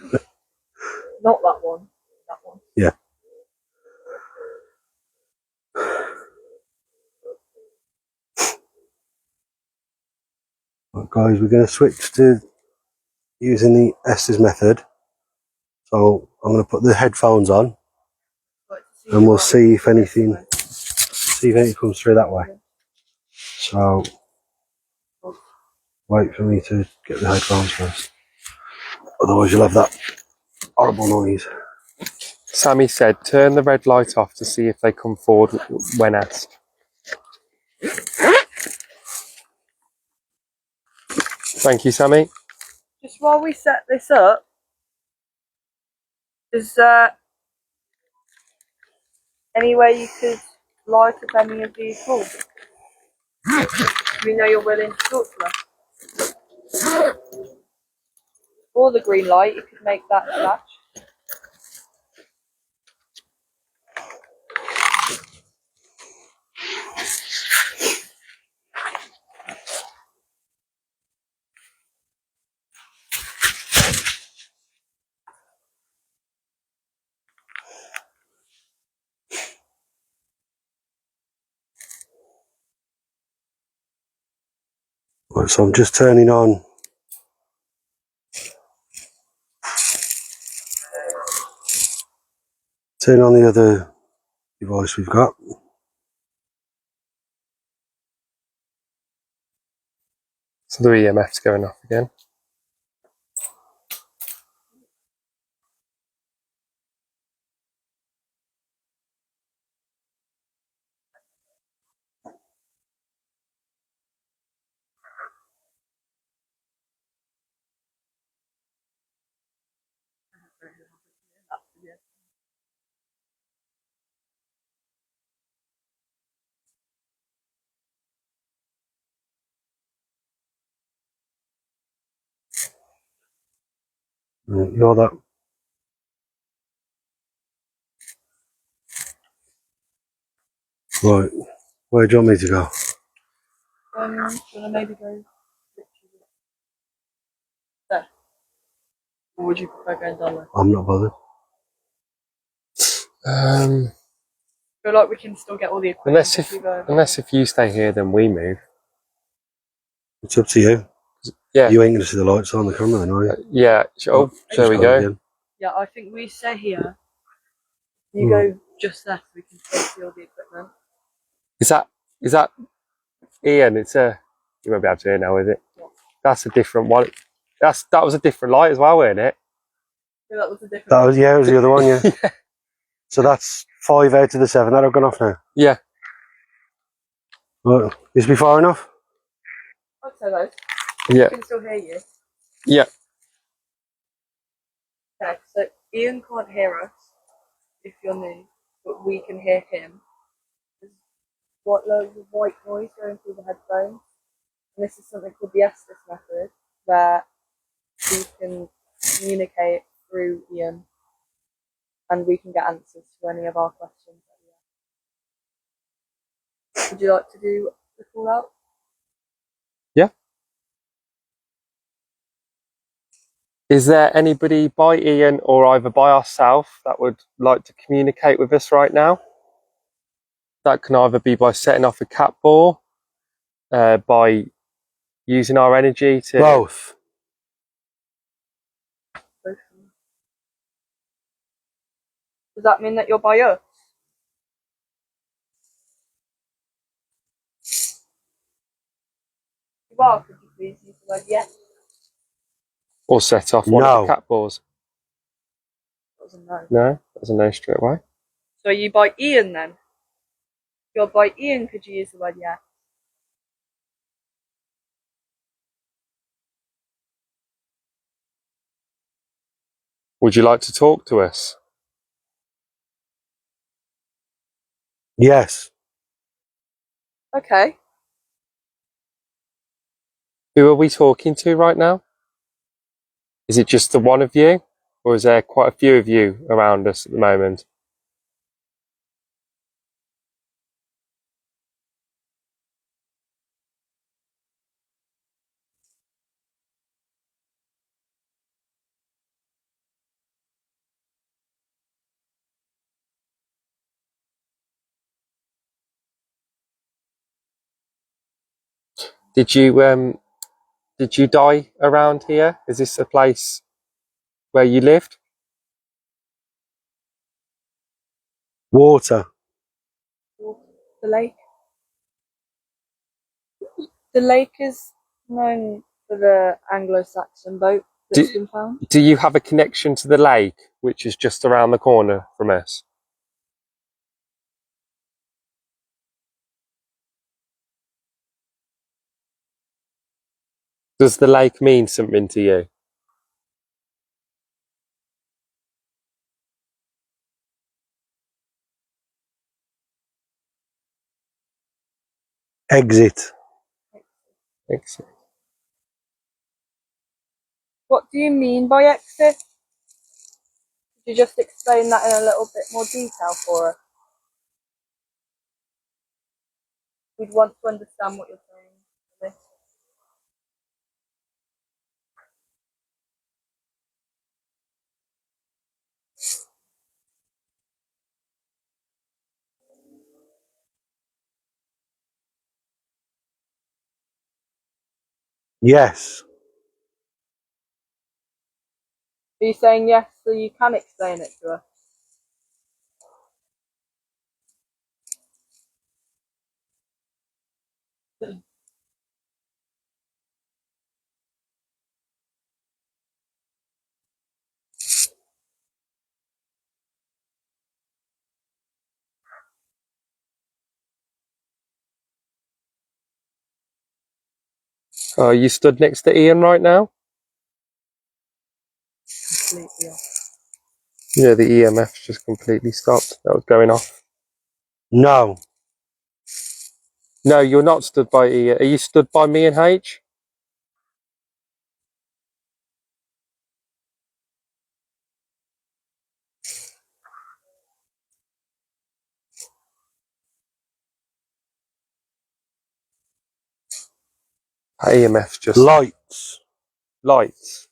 Not that one. That one. Yeah. Right, guys, we're going to switch to using the Estes method. So I'm going to put the headphones on, Like to see and you we'll right see if this anything way. comes through that way. So wait for me to get the headphones first. Otherwise you'll have that horrible noise. Sammy said, turn the red light off to see if they come forward when asked. Thank you, Sammy. Just while we set this up, is there any way you could light up any of these bulbs? We know you're willing to talk to us. Or the green light, you could make that flash. Right, so I'm just turning on the other device we've got. So the EMF's going off again. You're that. Right, where do you want me to go? Do you want to maybe go there? Or would you prefer going down there? I'm not bothered. Um, I feel like we can still get all the equipment. unless if you stay here, then we move. It's up to you. Yeah. You ain't going to see the lights on the camera then, are you? Yeah. Oh, there we go. Again. Yeah, I think we stay here. You go just there so we can still see all the equipment. Is that Ian? It's a. You won't be able to hear now, is it? That's a different one. That was a different light as well, wasn't it? Yeah, that was a different. It was the other one, yeah. Yeah. So that's 5 out of the 7 that have gone off now. Yeah. Right, is we far enough? I'd say those. Yeah. I can still hear you. Yeah. Okay, so Ian can't hear us if you're new, but we can hear him. There's loads of white noise going through the headphones. And this is something called the Estes method, where we can communicate through Ian and we can get answers to any of our questions. Would you like to do the call out? Yeah. Is there anybody by Ian or either by ourselves that would like to communicate with us right now? That can either be by setting off a cat ball, by using our energy to. Both. Does that mean that you're by us? You are, could you please use the word yes? Or set off one of No. the cat balls. That was a no. No, that was a no straight away. So are you by Ian then? If you're by Ian, could you use the word yes? Would you like to talk to us? Yes. Okay. Who are we talking to right now? Is it just the one of you? Or is there quite a few of you around us at the moment? Did you die around here? Is this a place where you lived? Water. The lake. The lake is known for the Anglo-Saxon boat that's been found. Do you have a connection to the lake, which is just around the corner from us? Does the lake mean something to you? Exit. Excellent. What do you mean by exit? Could you just explain that in a little bit more detail for us? We'd want to understand what you're saying. Yes. Are you saying yes so you can explain it to us? Are you stood next to Ian right now? Completely off. Yeah, the EMF just completely stopped. That was going off. No. No, you're not stood by Ian. Are you stood by me and H? EMF just Lights. lights.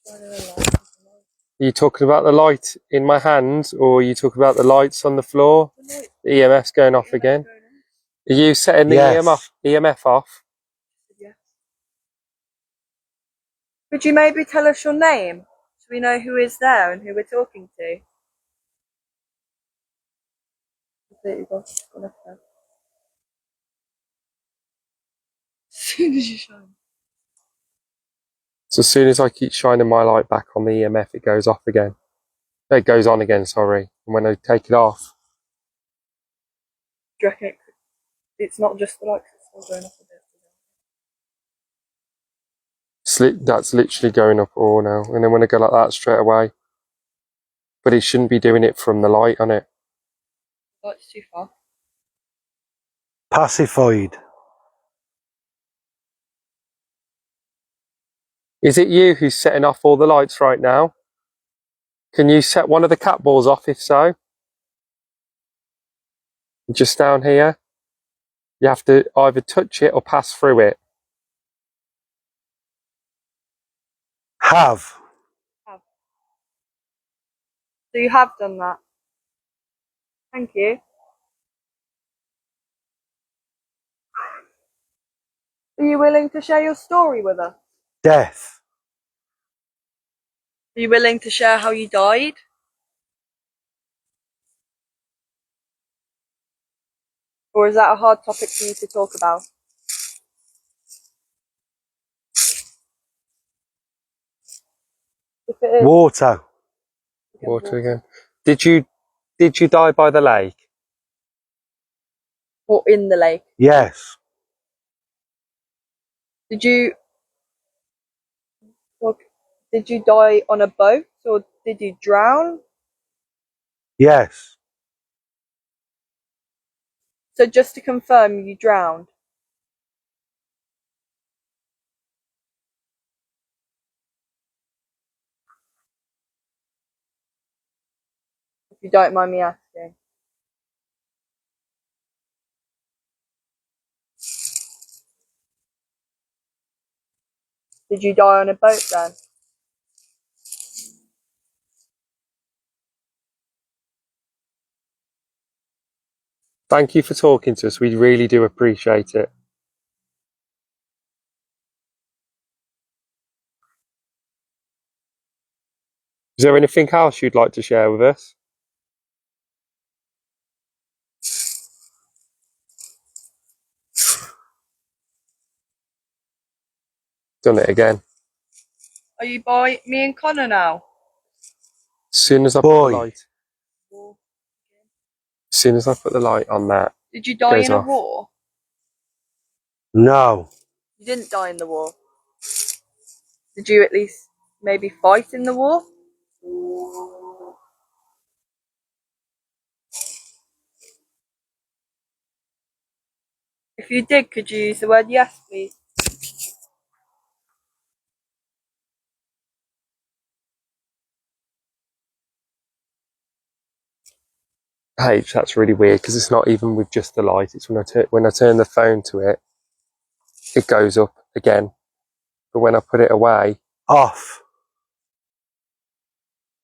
Are you talking about the light in my hand, or are you talking about the lights on the floor? The EMF's going off again. Are you setting the Yes. EMF off? Yes. Could you maybe tell us your name so we know who is there and who we're talking to? Completely off. As soon as you shine. So as soon as I keep shining my light back on the EMF, it goes off again. It goes on again, sorry. And when I take it off, Do you reckon it's not just the lights, it's still going up a bit? that's literally going up all now. And then when I go like that straight away, but it shouldn't be doing it from the light on it. Light's too far. Pacified. Is it you who's setting off all the lights right now? Can you set one of the cat balls off if so? Just down here. You have to either touch it or pass through it. Have. So you have done that. Thank you. Are you willing to share your story with us? Death. Are you willing to share how you died? Or is that a hard topic for you to talk about? If it is, Water. Water again. Did you die by the lake? or in the lake. Yes. Did you did you die on a boat or did you drown? Yes. So just to confirm, you drowned. If you don't mind me asking. Did you die on a boat then? Thank you for talking to us. We really do appreciate it. Is there anything else you'd like to share with us? Done it again. Are you by me and Connor now? As soon as I put Boy. the light, as soon as I put the light on that, Did you die Goes in a off. war? No. You didn't die in the war. Did you at least maybe fight in the war? If you did, could you use the word yes, please? H, that's really weird because it's not even with just the light. It's when I turn the phone to it, it goes up again. But when I put it away, Off.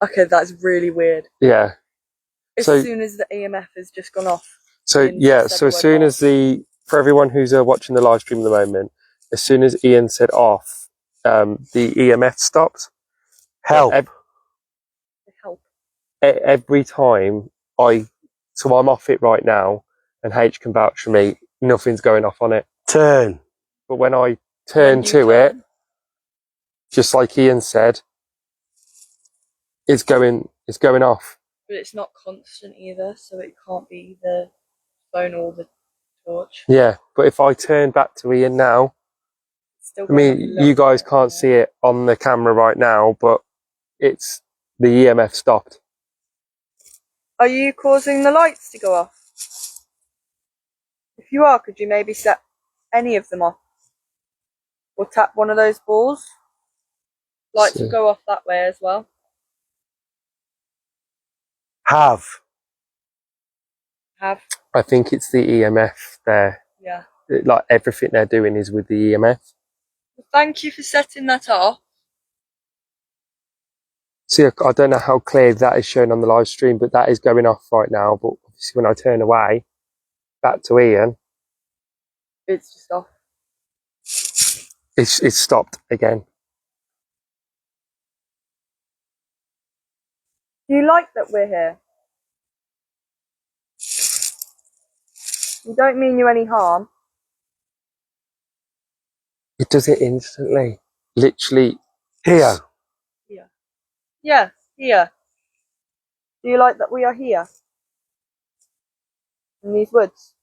Okay, that's really weird. yeah. As So- soon as the EMF has just gone off. So Ian yeah, just said so the as word soon off. as for everyone who's watching the live stream at the moment, as soon as Ian said off, the EMF stopped. Help. Help. Every time so I'm off it right now, and H can vouch for me, nothing's going off on it. Turn. But when I When turn do you to it, turn? just like Ian said, it's going off. But it's not constant either, so it can't be the phone or the torch. Yeah, but if I turn back to Ian now, It's still I going off a mean, little you guys bit, can't yeah. see it on the camera right now, but it's the EMF stopped. Are you causing the lights to go off? If you are, could you maybe set any of them off? Or tap one of those balls? Lights will go off that way as well. Have. Have, I think it's the EMF there. yeah. Like everything they're doing is with the EMF. Well, thank you for setting that off. See, I don't know how clear that is shown on the live stream, but that is going off right now. But obviously when I turn away, back to Ian, It's just off. it's stopped again. Do you like that we're here? We don't mean you any harm. It does it instantly. Literally. Here. Yeah, here. Do you like that we are here? In these woods?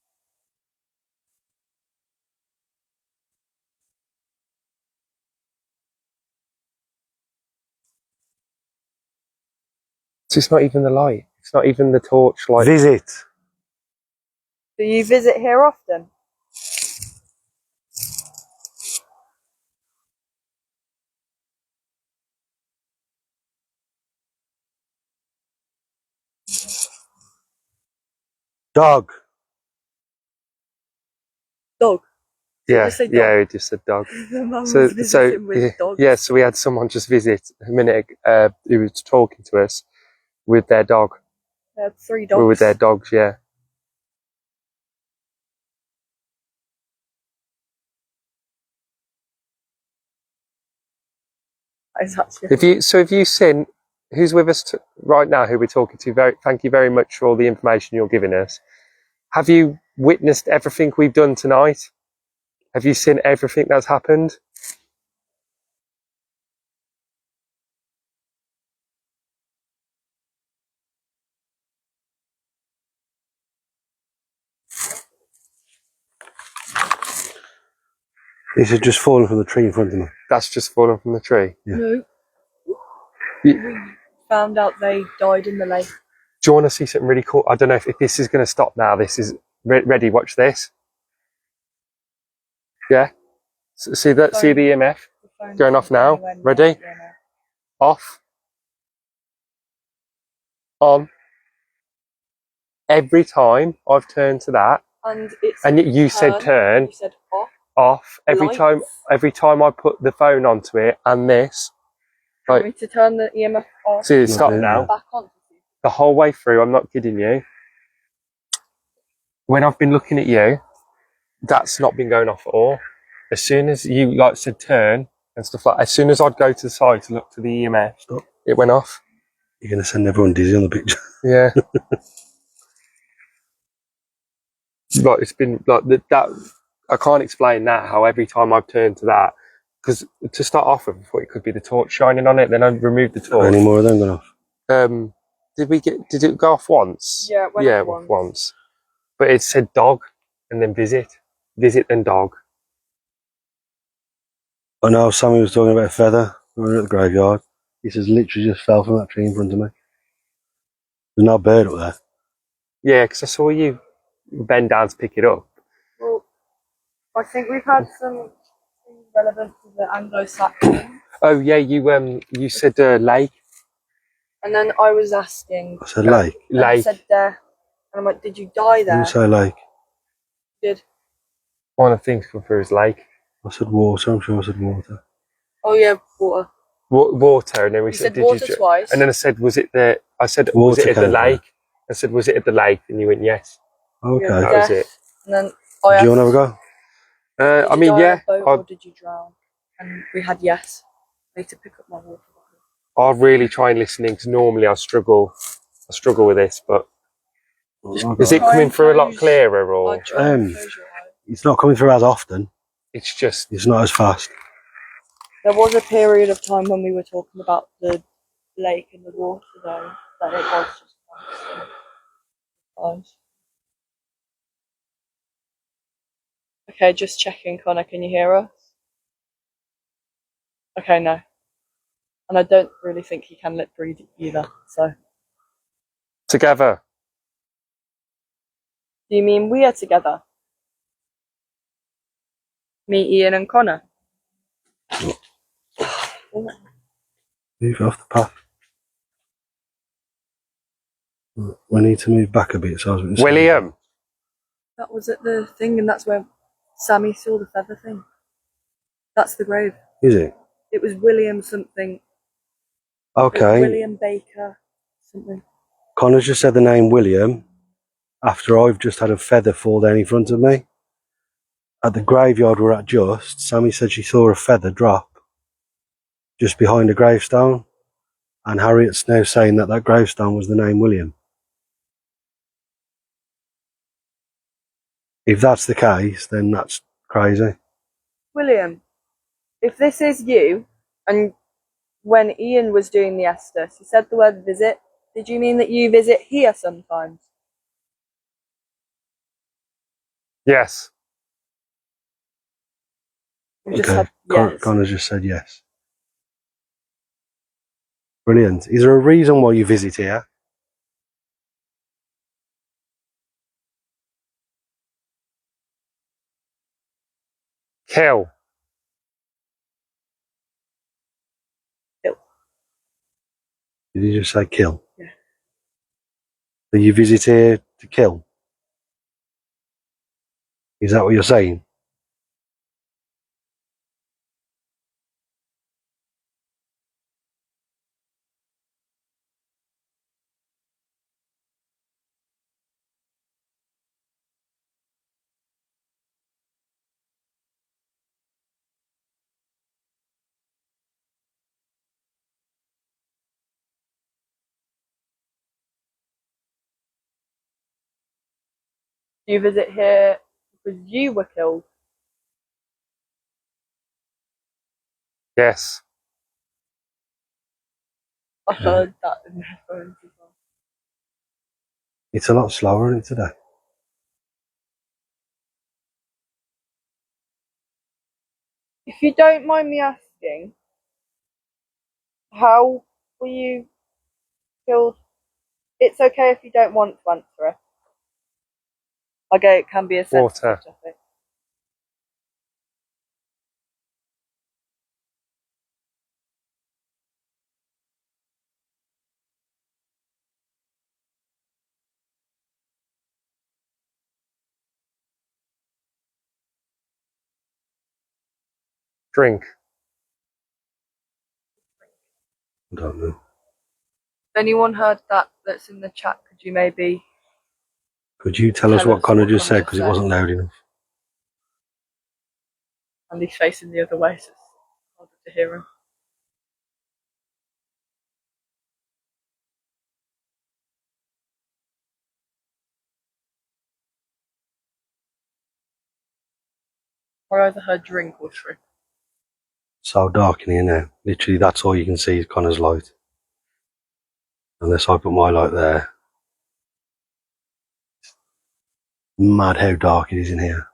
So it's not even the light. It's not even the torch light. Visit. Do you visit here often? Dog. Dog. Yeah, Just say dog. yeah, it just said dog. The mum So was visiting with dogs. yeah, so we had someone just visit a minute who was talking to us with their dog. They had 3 dogs. We're with their dogs, yeah. That is actually If you've seen who's with us right now, who we're talking to, thank you very much for all the information you're giving us. Have you witnessed everything we've done tonight? Have you seen everything that's happened? This has just fallen from the tree in front of me. That's just fallen from the tree. Yeah. No. You- We found out they died in the lake. Do you want to see something really cool? I don't know if this is going to stop now. This is ready. Watch this. Yeah. See that? See the EMF The phone going off doesn't now. go anywhere near Ready? the EMF. Off. On. Every time I've turned to that, And it's and you said turn. You said off. Off. Every Lights. time I put the phone onto it, and this, Do you like, want me to turn the EMF off? see, it's stopped Okay, now. yeah. Back on. The whole way through. I'm not kidding you. When I've been looking at you, that's not been going off at all. As soon as you said turn and stuff like, as soon as I'd go to the side to look to the EMF, it went off. You're going to send everyone dizzy on the picture. Yeah. Like it's been like that. I can't explain that. How every time I've turned to that, because to start off with, I thought it could be the torch shining on it. Then I removed the torch. Any more of them gone off? Did it go off once? Yeah, it went yeah, off once. But it said dog and then visit then dog. I know Sammy was talking about a feather. We were at the graveyard. He says literally just fell from that tree in front of me. There's no bird up there. Yeah, because I saw you bend down to pick it up. Well, I think we've had some things relevant to the Anglo-Saxon. Oh yeah, you said lake. And then I was asking. I said lake. And I Lake. said there. And I'm like, did you die I there? didn't say lake. Did. One of the things come through is lake. I said water. I'm sure I said water. Oh yeah, water. Water, and then we You said, said water twice. and then I said, was it the? I said, Water was it at the came through. lake? I said, was it at the lake? And you went, yes. Okay. Yeah, That was it. And then Do I you want to have a asked, go? did I you mean, die on yeah. a boat or did you drown? And we had yes. I need to pick up my water bottle. I'll really try and listening because normally I struggle with this, but is it Try coming and through a lot close- clearer or I'd try and close your eyes. It's not coming through as often. it's just It's not as fast. There was a period of time when we were talking about the lake and the water though, that it was just nice. Okay, just checking, Connor, can you hear us? Okay, no. And I don't really think he can lip read either, so. together? Do you mean we are together? Me, Ian and Connor? Move off the path. We need to move back a bit. So I was going to say- William. That was at the thing and that's where Sammy saw the feather thing. That's the grave. Is it? It was William something. Okay. William Baker something. Connor's just said the name William after I've just had a feather fall down in front of me. At the graveyard we're at just, Sammy said she saw a feather drop just behind a gravestone. And Harriet's now saying that that gravestone was the name William. If that's the case, then that's crazy. William, if this is you, and when Ian was doing the Estes, he said the word visit, did you mean that you visit here sometimes? Yes. You just Okay. said yes. Connor's just said yes. Brilliant. Is there a reason why you visit here? Kill. Kill. Did you just say kill? Yeah. So you visit here to kill? Is that what you're saying? Do you visit here because you were killed? Yes. I heard that in the headphones as well. It's a lot slower isn't it, today. If you don't mind me asking, how were you killed? It's okay if you don't want to answer it. Okay, it can be a sensitive Water. topic. Drink. I don't know. If anyone heard that that's in the chat, could you maybe... Could you tell us Tell what us Connor what just Connor said because it said. wasn't loud enough? And he's facing the other way, so it's harder to hear him. I either heard drink or trip. So dark in here now. Literally, that's all you can see is Connor's light. Unless I put my light there. Mad how dark it is in here.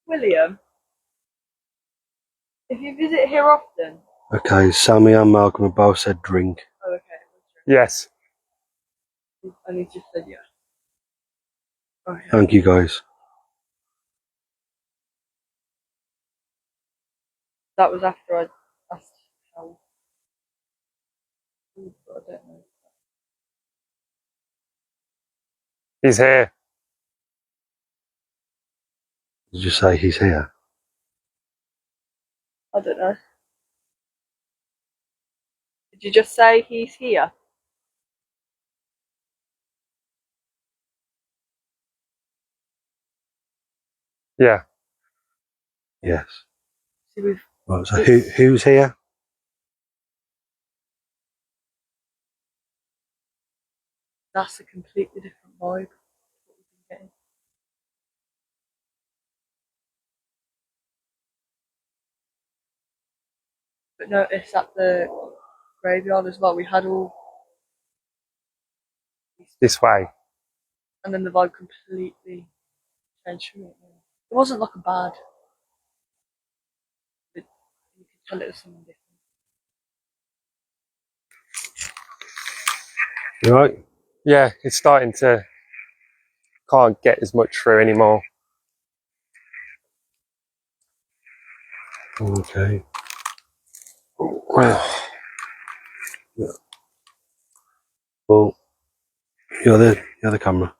William, if you visit here often. Okay, Sammy and Malcolm have both said drink. Oh, okay. Yes. And he just said yeah. Okay. Thank you guys. That was after I asked how. But I don't know. He's here. Did you say he's here? I don't know. Did you just say he's here? Yeah. Yes. See, we've Right, so who's here? that's a completely different vibe. What we've been getting. But notice at the graveyard as well, we had all, This way. and then the vibe completely changed from it. It wasn't like a bad. You could tell it was something different. You right? Yeah, it's starting to can't get as much through anymore. Okay. Yeah. Well, you're the camera.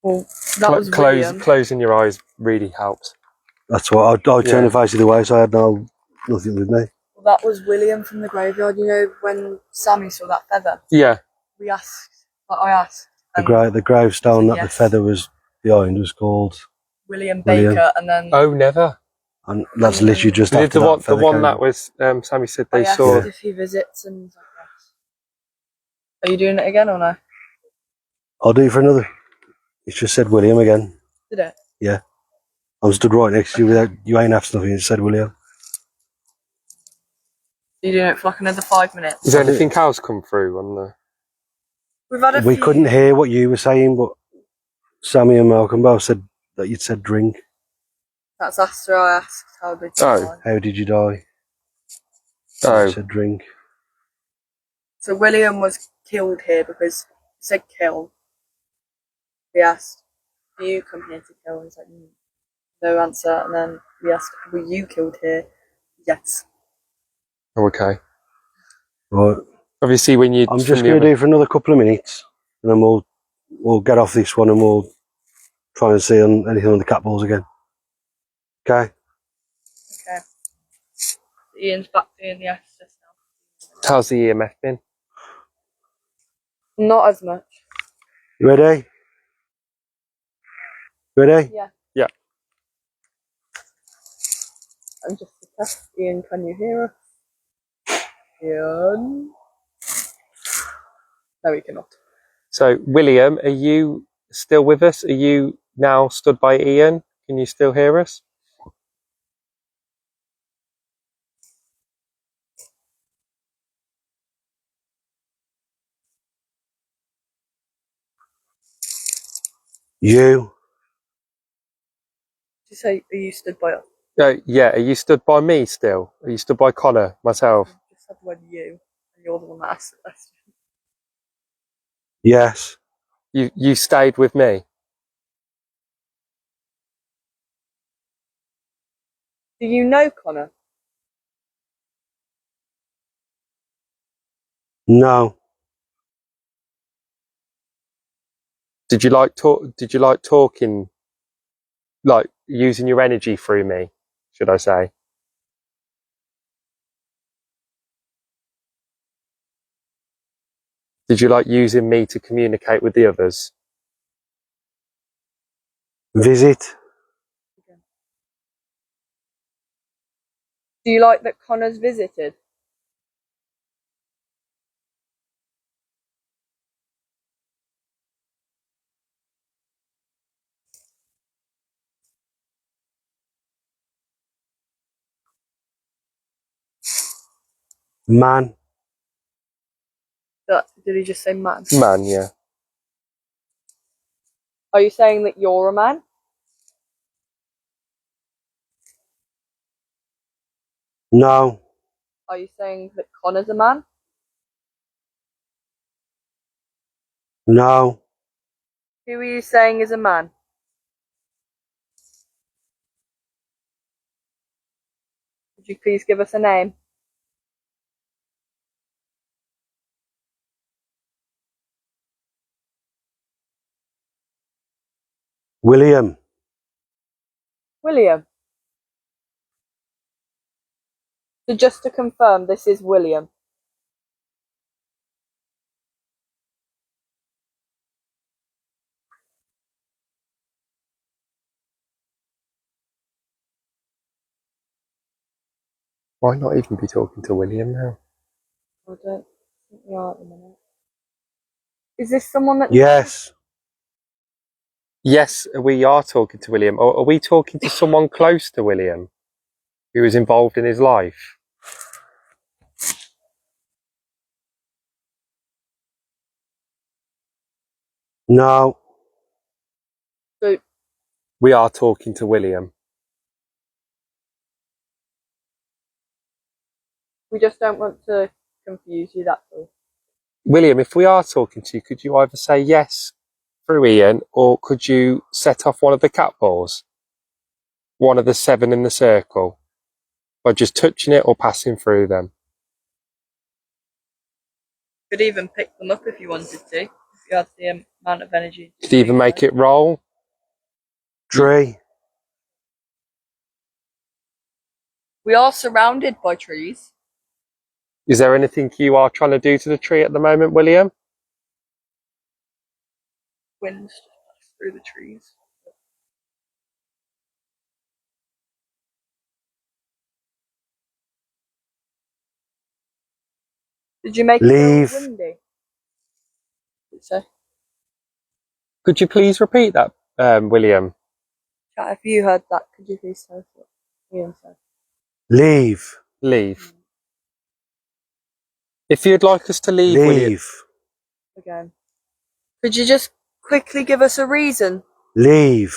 Well, that was William. Closing your eyes really helps. That's what I turned the face either way, so I had nothing with me. Well, that was William from the graveyard. You know when Sammy saw that feather. Yeah. We asked. I asked. The gravestone that the yes. feather was behind was called William William. Baker, and then Oh, never. and that's literally just Did after the that one came. that was Sammy said I they asked saw. if he visits, and he's like, yes. Are you doing it again or no? I'll do it for another. It's just said William again. Did it? Yeah. I'm stood right next to you without you ain't asked nothing, it said William. Are you doing it for like another 5 minutes? Is there anything else come through on the? We've had a We few. couldn't hear what you were saying, but Sammy and Malcolm both said that you'd said drink. That's after I asked how did you Oh. die. How did you die? Oh. You said drink. So William was killed here because he said kill. We asked, do you come here to kill? He's like, no answer. And then we asked, were you killed here? Yes. Okay. Right. Obviously, when you. I'm just going to do it for another couple of minutes, and then we'll get off this one and we'll try and see anything on the cat balls again. Okay. Okay. Ian's back doing the exercise now. How's the EMF been? Not as much. You ready? Ready? Yeah. Yeah. And just to test, Ian, can you hear us? Ian? No, we cannot. So, William, are you still with us? Are you now stood by Ian? Can you still hear us? You. Did you say, are you stood by us? Yeah. Are you stood by me still? Are you stood by Connor, myself? You just said the word you, and you're the one that asked the question. Yes. You stayed with me? Do you know Connor? No. Did you like talking, like using your energy through me, should I say? Did you like using me to communicate with the others? Visit. Do you like that Connor's visited? Man. Did he just say man? Man, yeah. Are you saying that you're a man? No. Are you saying that Connor's a man? No. Who are you saying is a man? Could you please give us a name? William. William. So just to confirm, this is William. Why not even be talking to William now? I don't think we are at the minute. Is this someone that... Yes. Yes, we are talking to William. Or are we talking to someone close to William who is involved in his life? No. So We are talking to William. we just don't want to confuse you, that's all. William, if we are talking to you, could you either say yes through Ian, or could you set off one of the cat balls? One of the 7 in the circle? By just touching it or passing through them? Could even pick them up if you wanted to, if you had the amount of energy. Could even make it roll? Tree. We are surrounded by trees. Is there anything you are trying to do to the tree at the moment, William? Winds just pass through the trees. Did you make Leave. it very windy? So, Could you please repeat that, William? chat, if you heard that, could you please say what Ian said? Leave. Leave. If you'd like us to leave, William. Leave. Again. Could you just quickly give us a reason? Leave.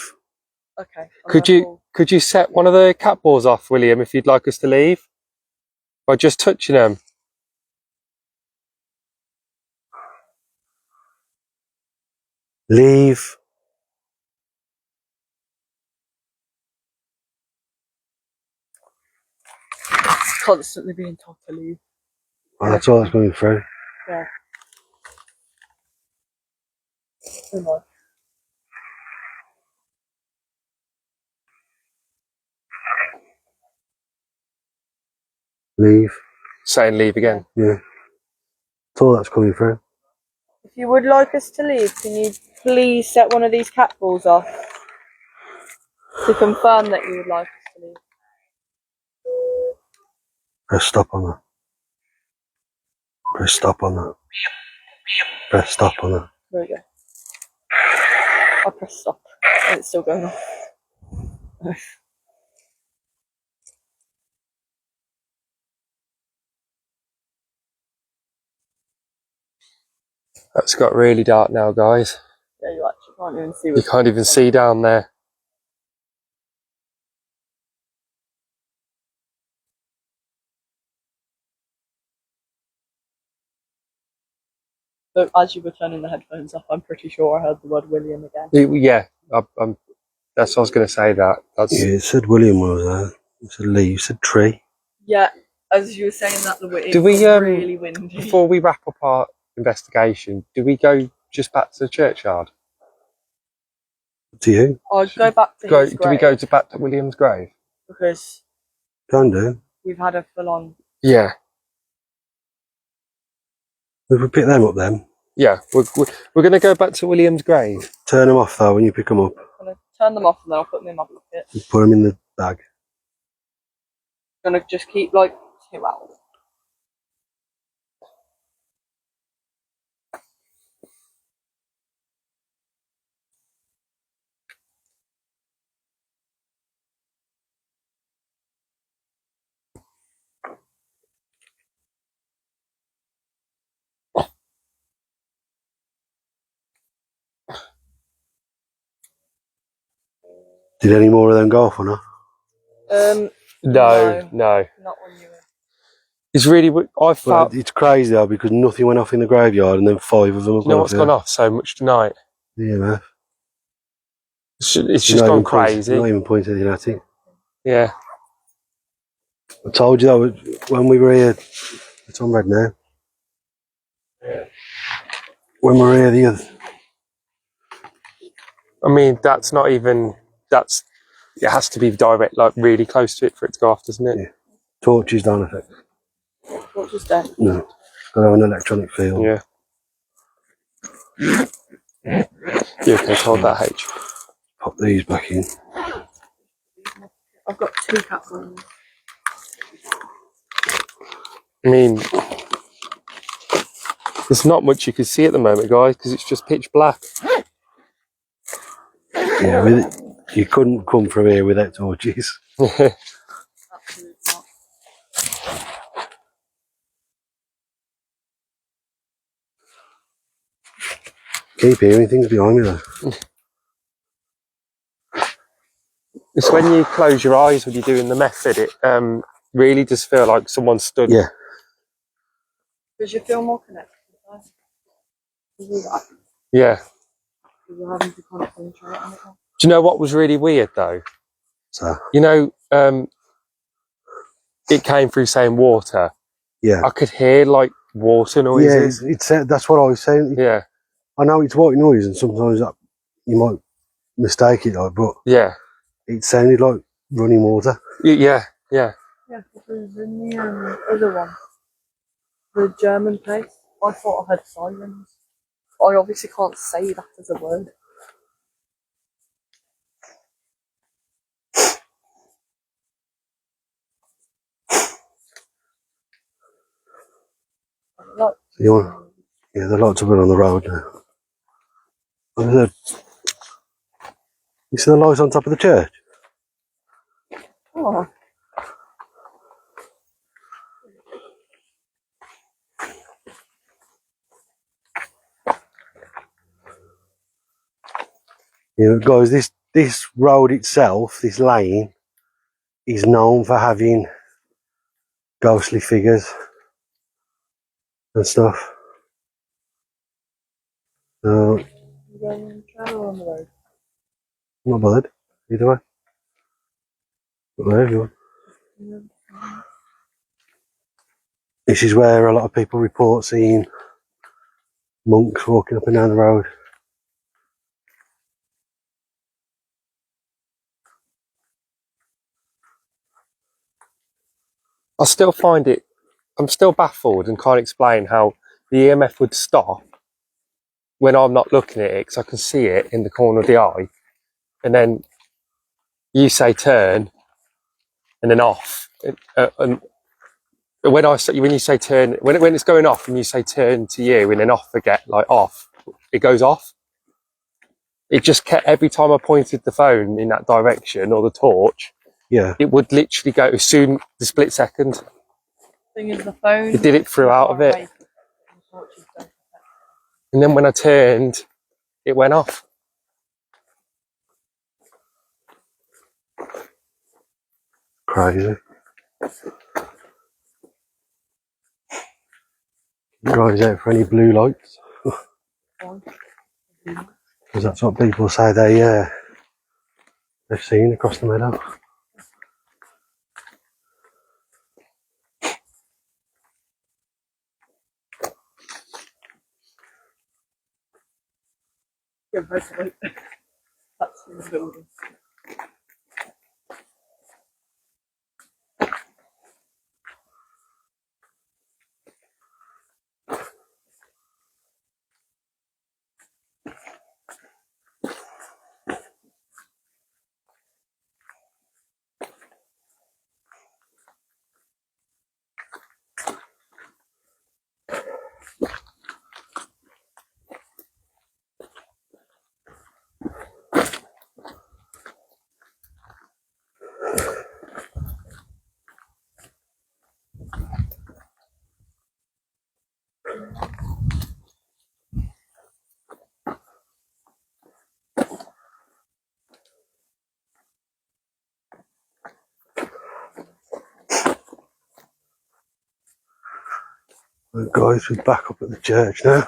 Okay. Could you set one of the cat balls off, William, if you'd like us to leave? By just touching them? Leave. Constantly being told to leave. Oh, that's all that's coming through. Yeah. Come on. Leave. Saying leave again. Yeah. That's all that's coming through. If you would like us to leave, can you please set one of these cat balls off to confirm that you would like us to leave? Press stop on that. Press stop on that. Press stop on that. There we go. I press stop and it's still going off. It's got really dark now, guys. Yeah, you actually can't even see You what's can't even see down there. So as you were turning the headphones off, I'm pretty sure I heard the word William again. Yeah, that's what I was going to say. That's Yeah, it said William was there. It said leave. It said tree. Yeah, as you were saying that, it Do we, was really windy. before we wrap up our investigation, do we go just back to the churchyard? To you. I'll go back to his Do grave we go back to William's grave? because Can do. we've had a full-on... Yeah. If we pick them up then, Yeah, we're going to go back to William's grave. turn them off though when you pick them up. I'm going to turn them off and then I'll put them in my bucket. And put them in the bag. I'm going to just keep like 2 hours. Did any more of them go off or not? No. Not when you were. It's really. I felt. But it's crazy though because nothing went off in the graveyard and then 5 of them have You know gone what's off. gone off so much tonight? Yeah, It's just gone crazy. Not even pointed at it. Yeah. I told you that when we were here. It's on red now. When we were here the other. I mean, that's not even. That's. It has to be direct, like really close to it for it to go off, doesn't it? Yeah. Torches don't affect. What was that? No. Got to have an electronic field. Yeah. You okay? Hold that H. Pop these back in. I've got 2 cats on. I mean, there's not much you can see at the moment, guys, because it's just pitch black. Yeah, you couldn't come from here without torches. Absolutely not. Keep hearing things behind me though. It's when you close your eyes when you're doing the method, it really does feel like someone stood. Yeah. Does you feel more connected? To that? Yeah. Because you're having to concentrate on it. Do you know what was really weird though? So You know, it came through saying water. yeah. I could hear like water noises. Yeah, it's that's what I was saying. Yeah. I know it's white noise and sometimes you might mistake it like, but Yeah. it sounded like running water. Yeah. Yeah. Yeah, because in the other one, the German place, I thought I heard sirens. I obviously can't say that as a word. Like, Yeah, the lights are good on the road now. You see the lights on top of the church? oh, You know, guys, this road itself, this lane, is known for having ghostly figures and stuff. So, you're going travel on the road. I'm not bothered, either way. But there you go. This is where a lot of people report seeing monks walking up and down the road. I still find it. I'm still baffled and can't explain how the EMF would stop when I'm not looking at it because I can see it in the corner of the eye, and then you say turn, and then off, and when you say turn, when it's going off and you say turn to you and then off again, like off, it goes off. It just kept every time I pointed the phone in that direction or the torch, Yeah. it would literally go as soon the split second. Thing is, the phone. It did it throughout of it. And then when I turned, it went off. Crazy. Guys out for any blue lights? Because that's what people say they've seen across the meadow. Yeah, basically. That's in the building. Right, guys, we're back up at the church now.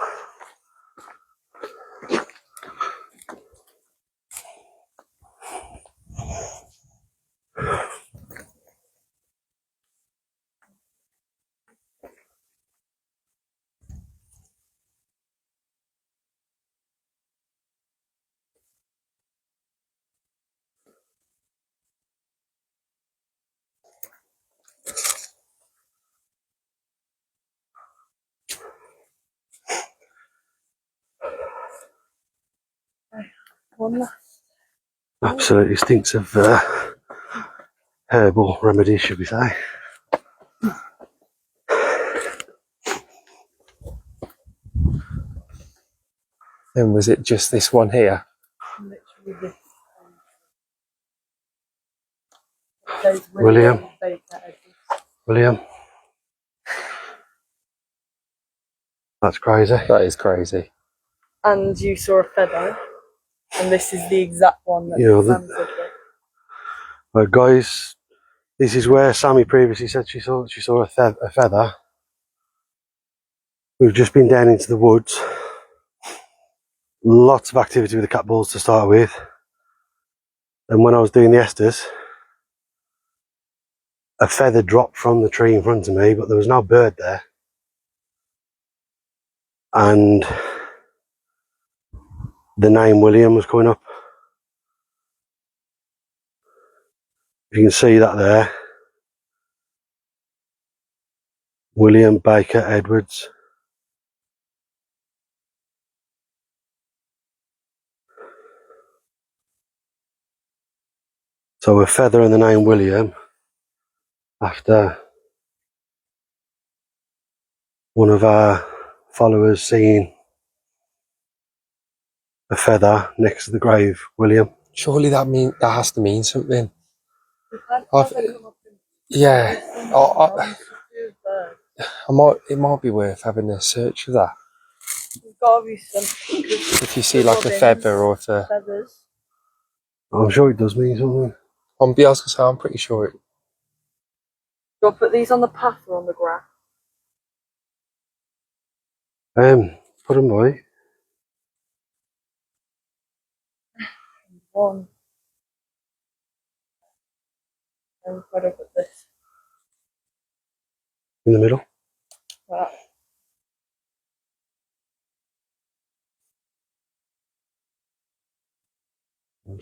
One last. Absolutely stinks of herbal remedies, should we say. And was it just this one here? Literally this. There's William. Baker Edwards. William. That's crazy. That is crazy. And you saw a feather, and this is the exact one that Yeah, Sam said that. Right, guys, this is where Sammy previously said she saw a feather. We've just been down into the woods. Lots of activity with the cat balls to start with. And when I was doing the esters, a feather dropped from the tree in front of me, but there was no bird there. And the name William was coming up. You can see that there. William Baker Edwards. So a feather and the name William after one of our followers seeing a feather next to the grave, William. Surely that has to mean something. We've had I've- feather come up in- Yeah. Bird. It might be worth having a search for that. There's got to be something. If you see like a feather or if a... Feathers. I'm sure it does mean something. On Bielsa, so I'm pretty sure it... Do I put these on the path or on the grass? Put them by. One. And where do I put this? In the middle. That.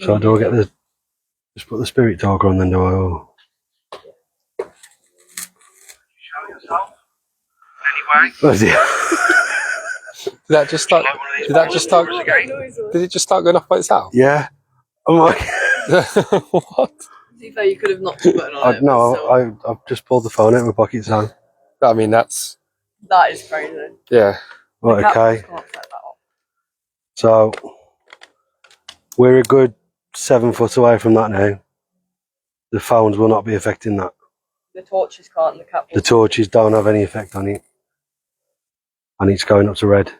So do I get the... Just put the spirit talker on then, do I? Or... Show yourself. Anyway. Oh dear. Did that just start... Like one of these Did that just start... balls again. Did it just start going off by itself? Yeah. I'm like... What? To be fair, you could have knocked the button on it. no, but still. I've just pulled the phone out of my pocket, so... I mean, that's... That is crazy. Yeah. Right, The cat okay. can't set that up. So... We're a good 7 foot away from that now. The phones will not be affecting that. The torches can't and the cat The torches don't have any effect on it. And it's going up to red.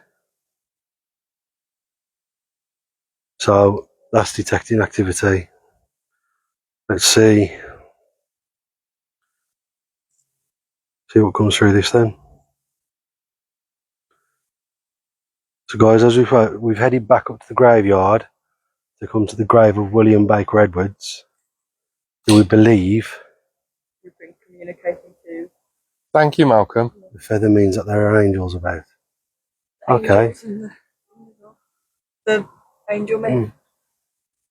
So that's detecting activity. Let's see what comes through this then. So guys, as we've headed back up to the graveyard to come to the grave of William Baker Edwards, who we believe We've been communicating to. Thank you, Malcolm. the feather means that there are angels about. Okay. Angels in the angel myth. Mm.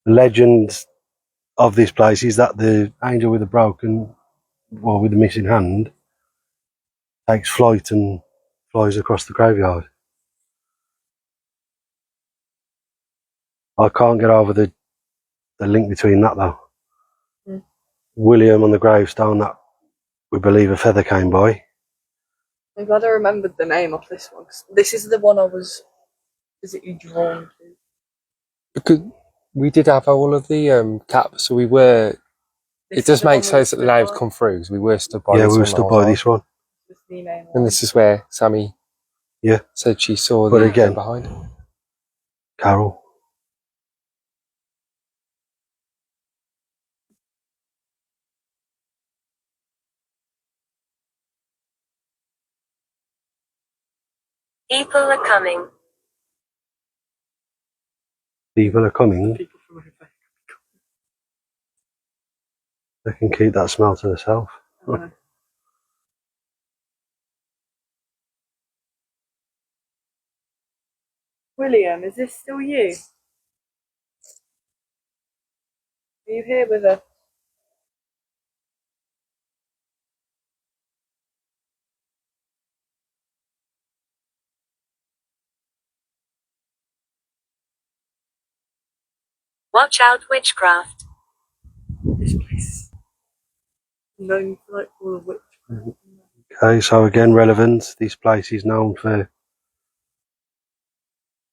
The legend of this place is that the angel with with the missing hand takes flight and flies across the graveyard. I can't get over the link between that though. Mm. William on the gravestone that we believe a feather came by. I'm glad I remembered the name of this one. 'Cause this is the one I was physically drawn to. Because we did have all of the caps, so we were... This It is does the one make sense that the we names stood come through, because we were stood by Yeah, this we were one stood the whole by time. this one. This is the name And this is where Sammy said she saw But the again- behind. Carol. People are coming. People are coming. People from over. They can keep that smell to themselves. William, is this still you? Are you here with us? Watch out, witchcraft. This place is known for like all the witchcraft. Okay, so again, relevant. This place is known for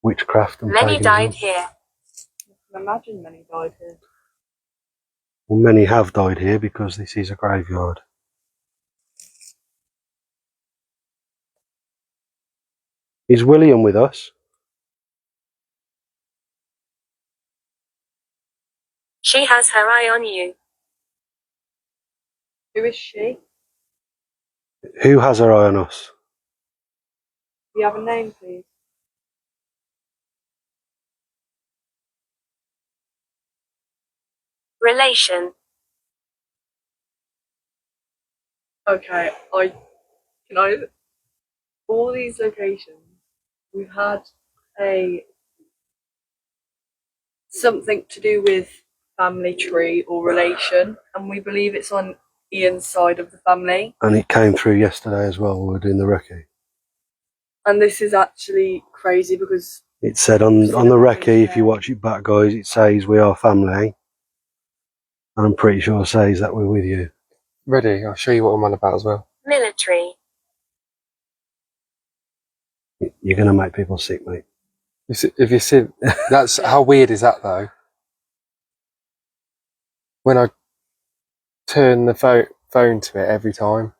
witchcraft and Many died paganism. here. I can imagine many died here. Well, many have died here because this is a graveyard. Is William with us? She has her eye on you. Who is she? Who has her eye on us? Do you have a name, please? Relation. Okay, all these locations, we've had something to do with family tree or relation, and we believe it's on Ian's side of the family. And it came through yesterday as well. We were doing the recce. And this is actually crazy because It said on the recce, if you watch it back, guys, it says we are family. And I'm pretty sure it says that we're with you. Ready? I'll show you what I'm on about as well. Military. You're going to make people sick, mate. If you see, that's how weird is that though? When I turn the phone to it every time.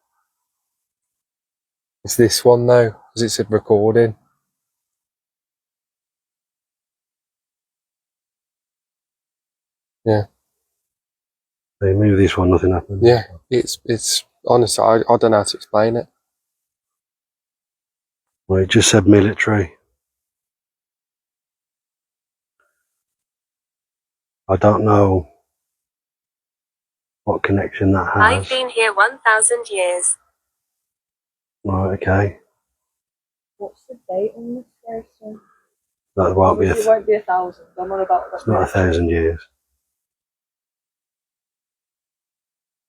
It's this one though, because it said recording. Yeah. They move this one, nothing happens. Yeah, it's honestly, I don't know how to explain it. Well, it just said military. I don't know what connection that has. I've been here 1,000 years. Right, okay. what's the date on this person? That won't be It won't be 1,000. I'm on about that. it's not 1,000 years.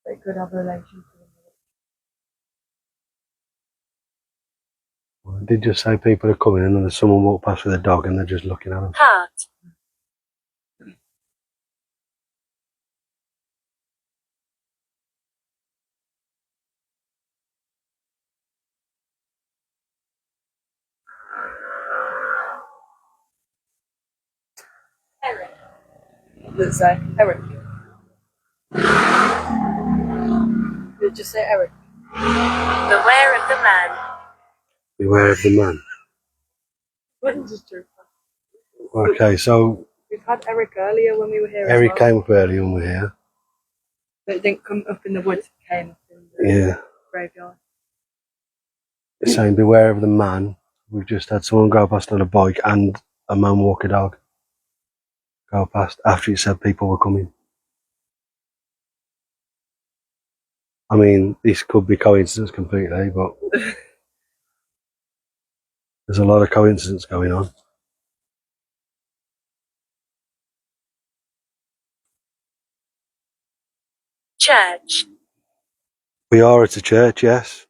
They could have a relation to them. Well, it did just say people are coming and then there's someone walked past with a dog and they're just looking at them. Heart. Eric. Let's say Eric. Did it just say Eric? Beware of the man. Beware of the man. Wouldn't just do Okay, so We've had Eric earlier when we were here. Eric as well. came up early when we were here. But it didn't come up in the woods. It came up in the Yeah. graveyard. It's saying beware of the man. We've just had someone go past on a bike and a man walk a dog go past after it said people were coming. I mean, this could be coincidence completely, but there's a lot of coincidence going on. Church. We are at a church, yes.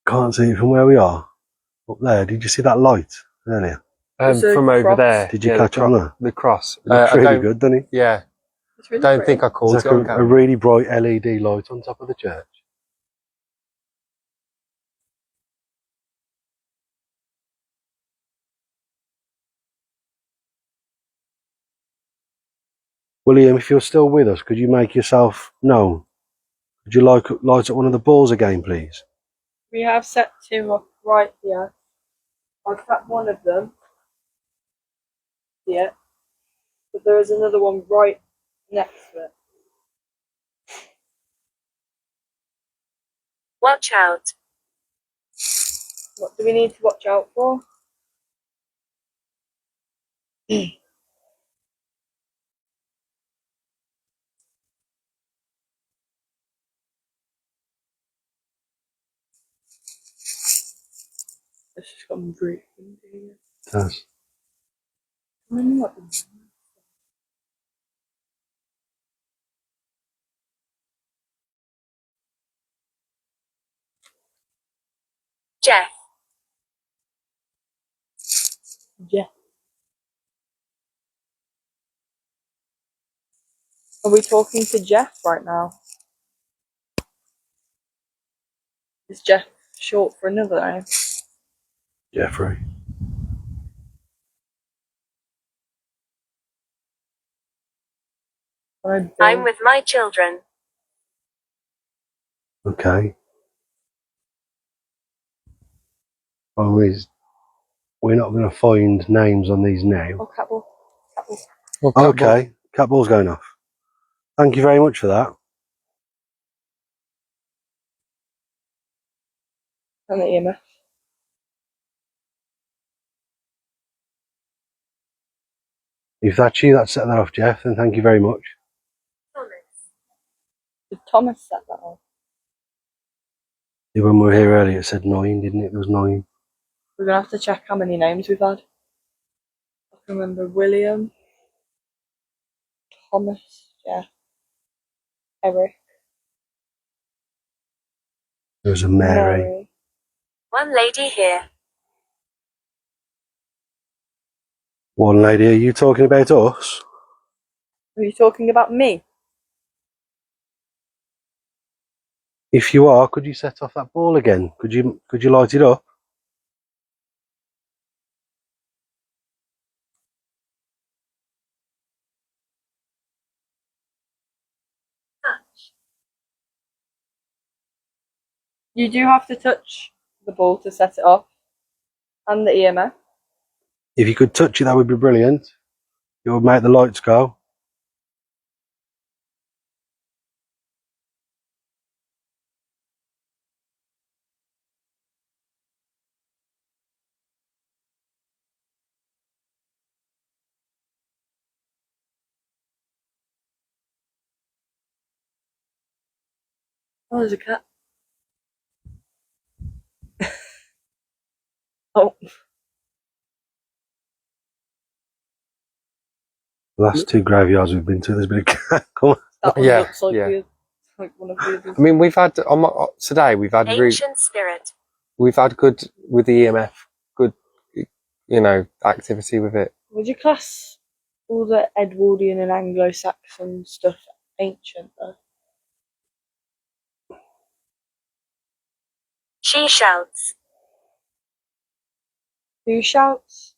Can't see it from where we are. Up there, did you see that light earlier? There's a From over cross. there. Did you yeah, catch it on there? The cross. It looks I really don't- good, doesn't it? Yeah. It's really Don't pretty. think I caught It's it like on a camera. really bright LED light on top of the church. William, if you're still with us, could you make yourself known? Would you light up one of the balls again, please? We have set two up right here. I've set one of them. Yeah. But there is another one right next to it. Watch out. What do we need to watch out for? It's just got breathing. Does. Jeff. Jeff. Are we talking to Jeff right now? Is Jeff short for another name? Jeffrey. I'm with my children. Okay. Well, we're not going to find names on these now. Oh, Catball. Catball. Well, cat ball. Okay. Cat ball's going off. Thank you very much for that. And the EMF. If that's you that set that off, Jeff, then thank you very much. Did Thomas set that off? Yeah, when we were here earlier, it said 9, didn't it? There was 9. We're going to have to check how many names we've had. I can remember William, Thomas, Jeff, Eric, There was a Mary. One lady here. One lady, are you talking about us? Are you talking about me? If you are, could you set off that ball again? Could you light it up? You do have to touch the ball to set it off. And the EMF. If you could touch it, that would be brilliant. It would make the lights go. Oh, there's a cat. Oh, The last 2 graveyards we've been to, there's been a cat. Come on. that one Yeah, looks like, yeah. like one of the others. I mean, we've had today. We've had Ancient spirit. we've had good with the EMF. Good, activity with it. Would you class all the Edwardian and Anglo-Saxon stuff ancient though? She shouts. Who shouts?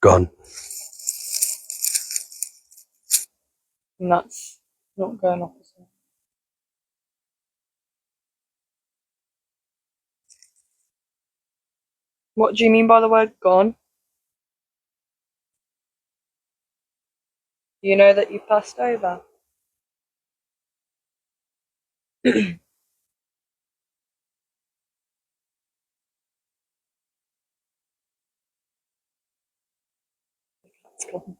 Gone. And that's not going off. Is it? What do you mean by the word gone? Do you know that you passed over? It's gone.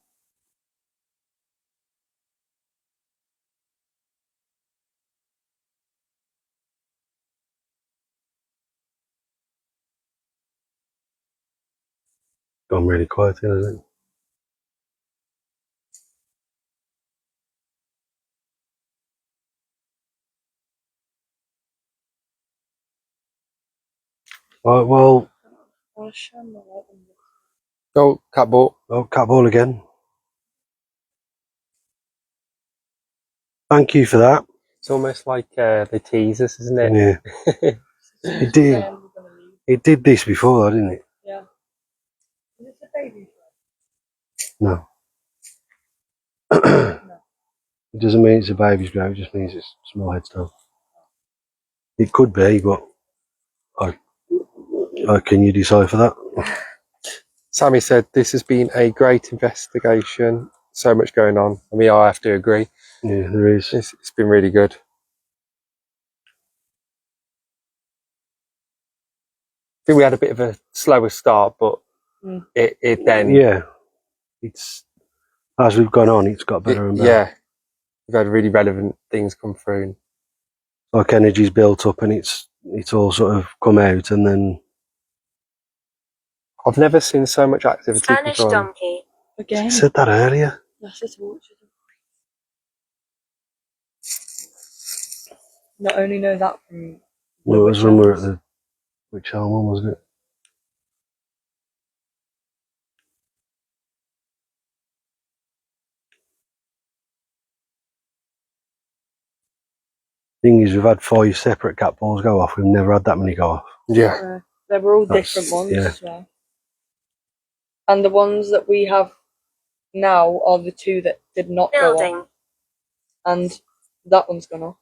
Gone really quiet, isn't it? Right, well, I'll shine the light on this. Oh, cat ball. cat ball again. Thank you for that. It's almost like they tease us, isn't it? Yeah. It did. We're gonna leave. It did this before, though, didn't it? Yeah. Is this a baby? No. It doesn't mean it's a baby's grave, it just means it's a small headstone. It could be, but can you decipher that? Sammy said this has been a great investigation. So much going on. I mean, I have to agree. Yeah, there is. It's been really good. I think we had a bit of a slower start, but it then... Yeah. It's, as we've gone on, it's got better and better. Yeah. We've had really relevant things come through. Like energy's built up and it's all sort of come out, and then... I've never seen so much activity. Spanish donkey. Again. I said that earlier. That's just watching. Not only know that from... Well, it was when we were at the Witch Elm one, wasn't it? Thing is, we've had 5 separate cat balls go off. We've never had that many go off. Yeah. They were all different ones. Yeah. So. And the ones that we have now are the 2 that did not go Building. off. And that one's gone off.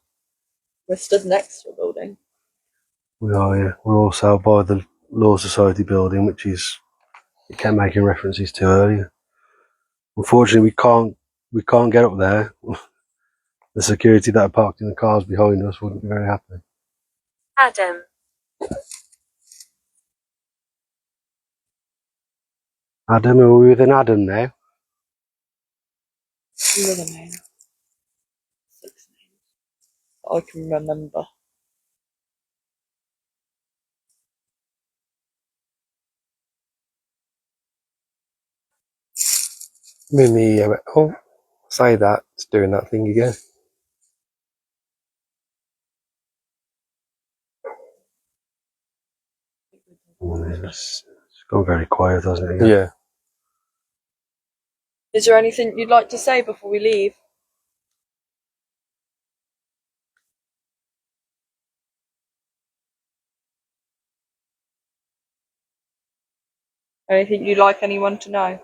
We're stood next to a building. We are, yeah. We're also by the Law Society building, which is, it kept making references to earlier. Unfortunately, we can't get up there. The security that are parked in the cars behind us wouldn't be very happy. Adam. Adam, are we with an Adam now? Another name. 6 names. I can remember. Mimi, oh, say that. It's doing that thing again. It's gone very quiet, hasn't it? Yeah. Is there anything you'd like to say before we leave? Anything you'd like anyone to know?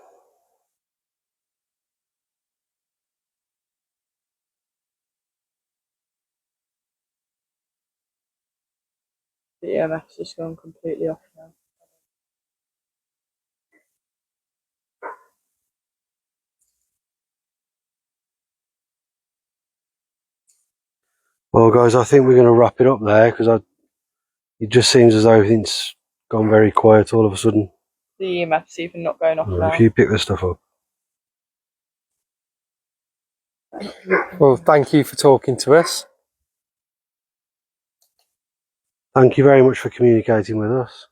The EMF's just gone completely off now. Well, guys, I think we're going to wrap it up there because it just seems as though everything's gone very quiet all of a sudden. The EMF's even not going off now. If you pick this stuff up. Well, thank you for talking to us. Thank you very much for communicating with us.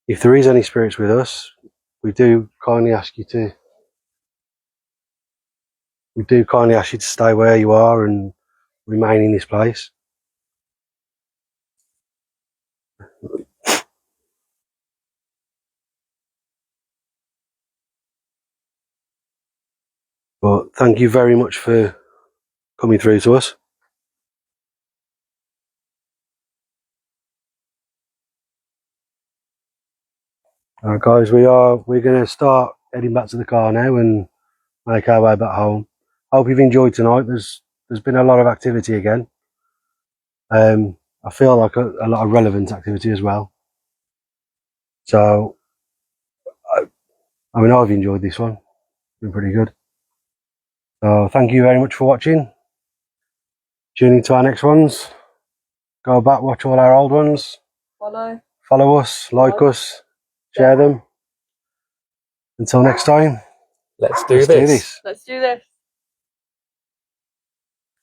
If there is any spirits with us, we do kindly ask you to stay where you are and remain in this place. But thank you very much for coming through to us. Alright guys, we're going to start heading back to the car now and make our way back home. Hope you've enjoyed tonight. There's been a lot of activity again. I feel like a lot of relevant activity as well. So, I mean, I've enjoyed this one. It's been pretty good. So, thank you very much for watching. Tune into our next ones. Go back, watch all our old ones. Follow us, like us, share them. Until next time, Let's do this. Let's do this.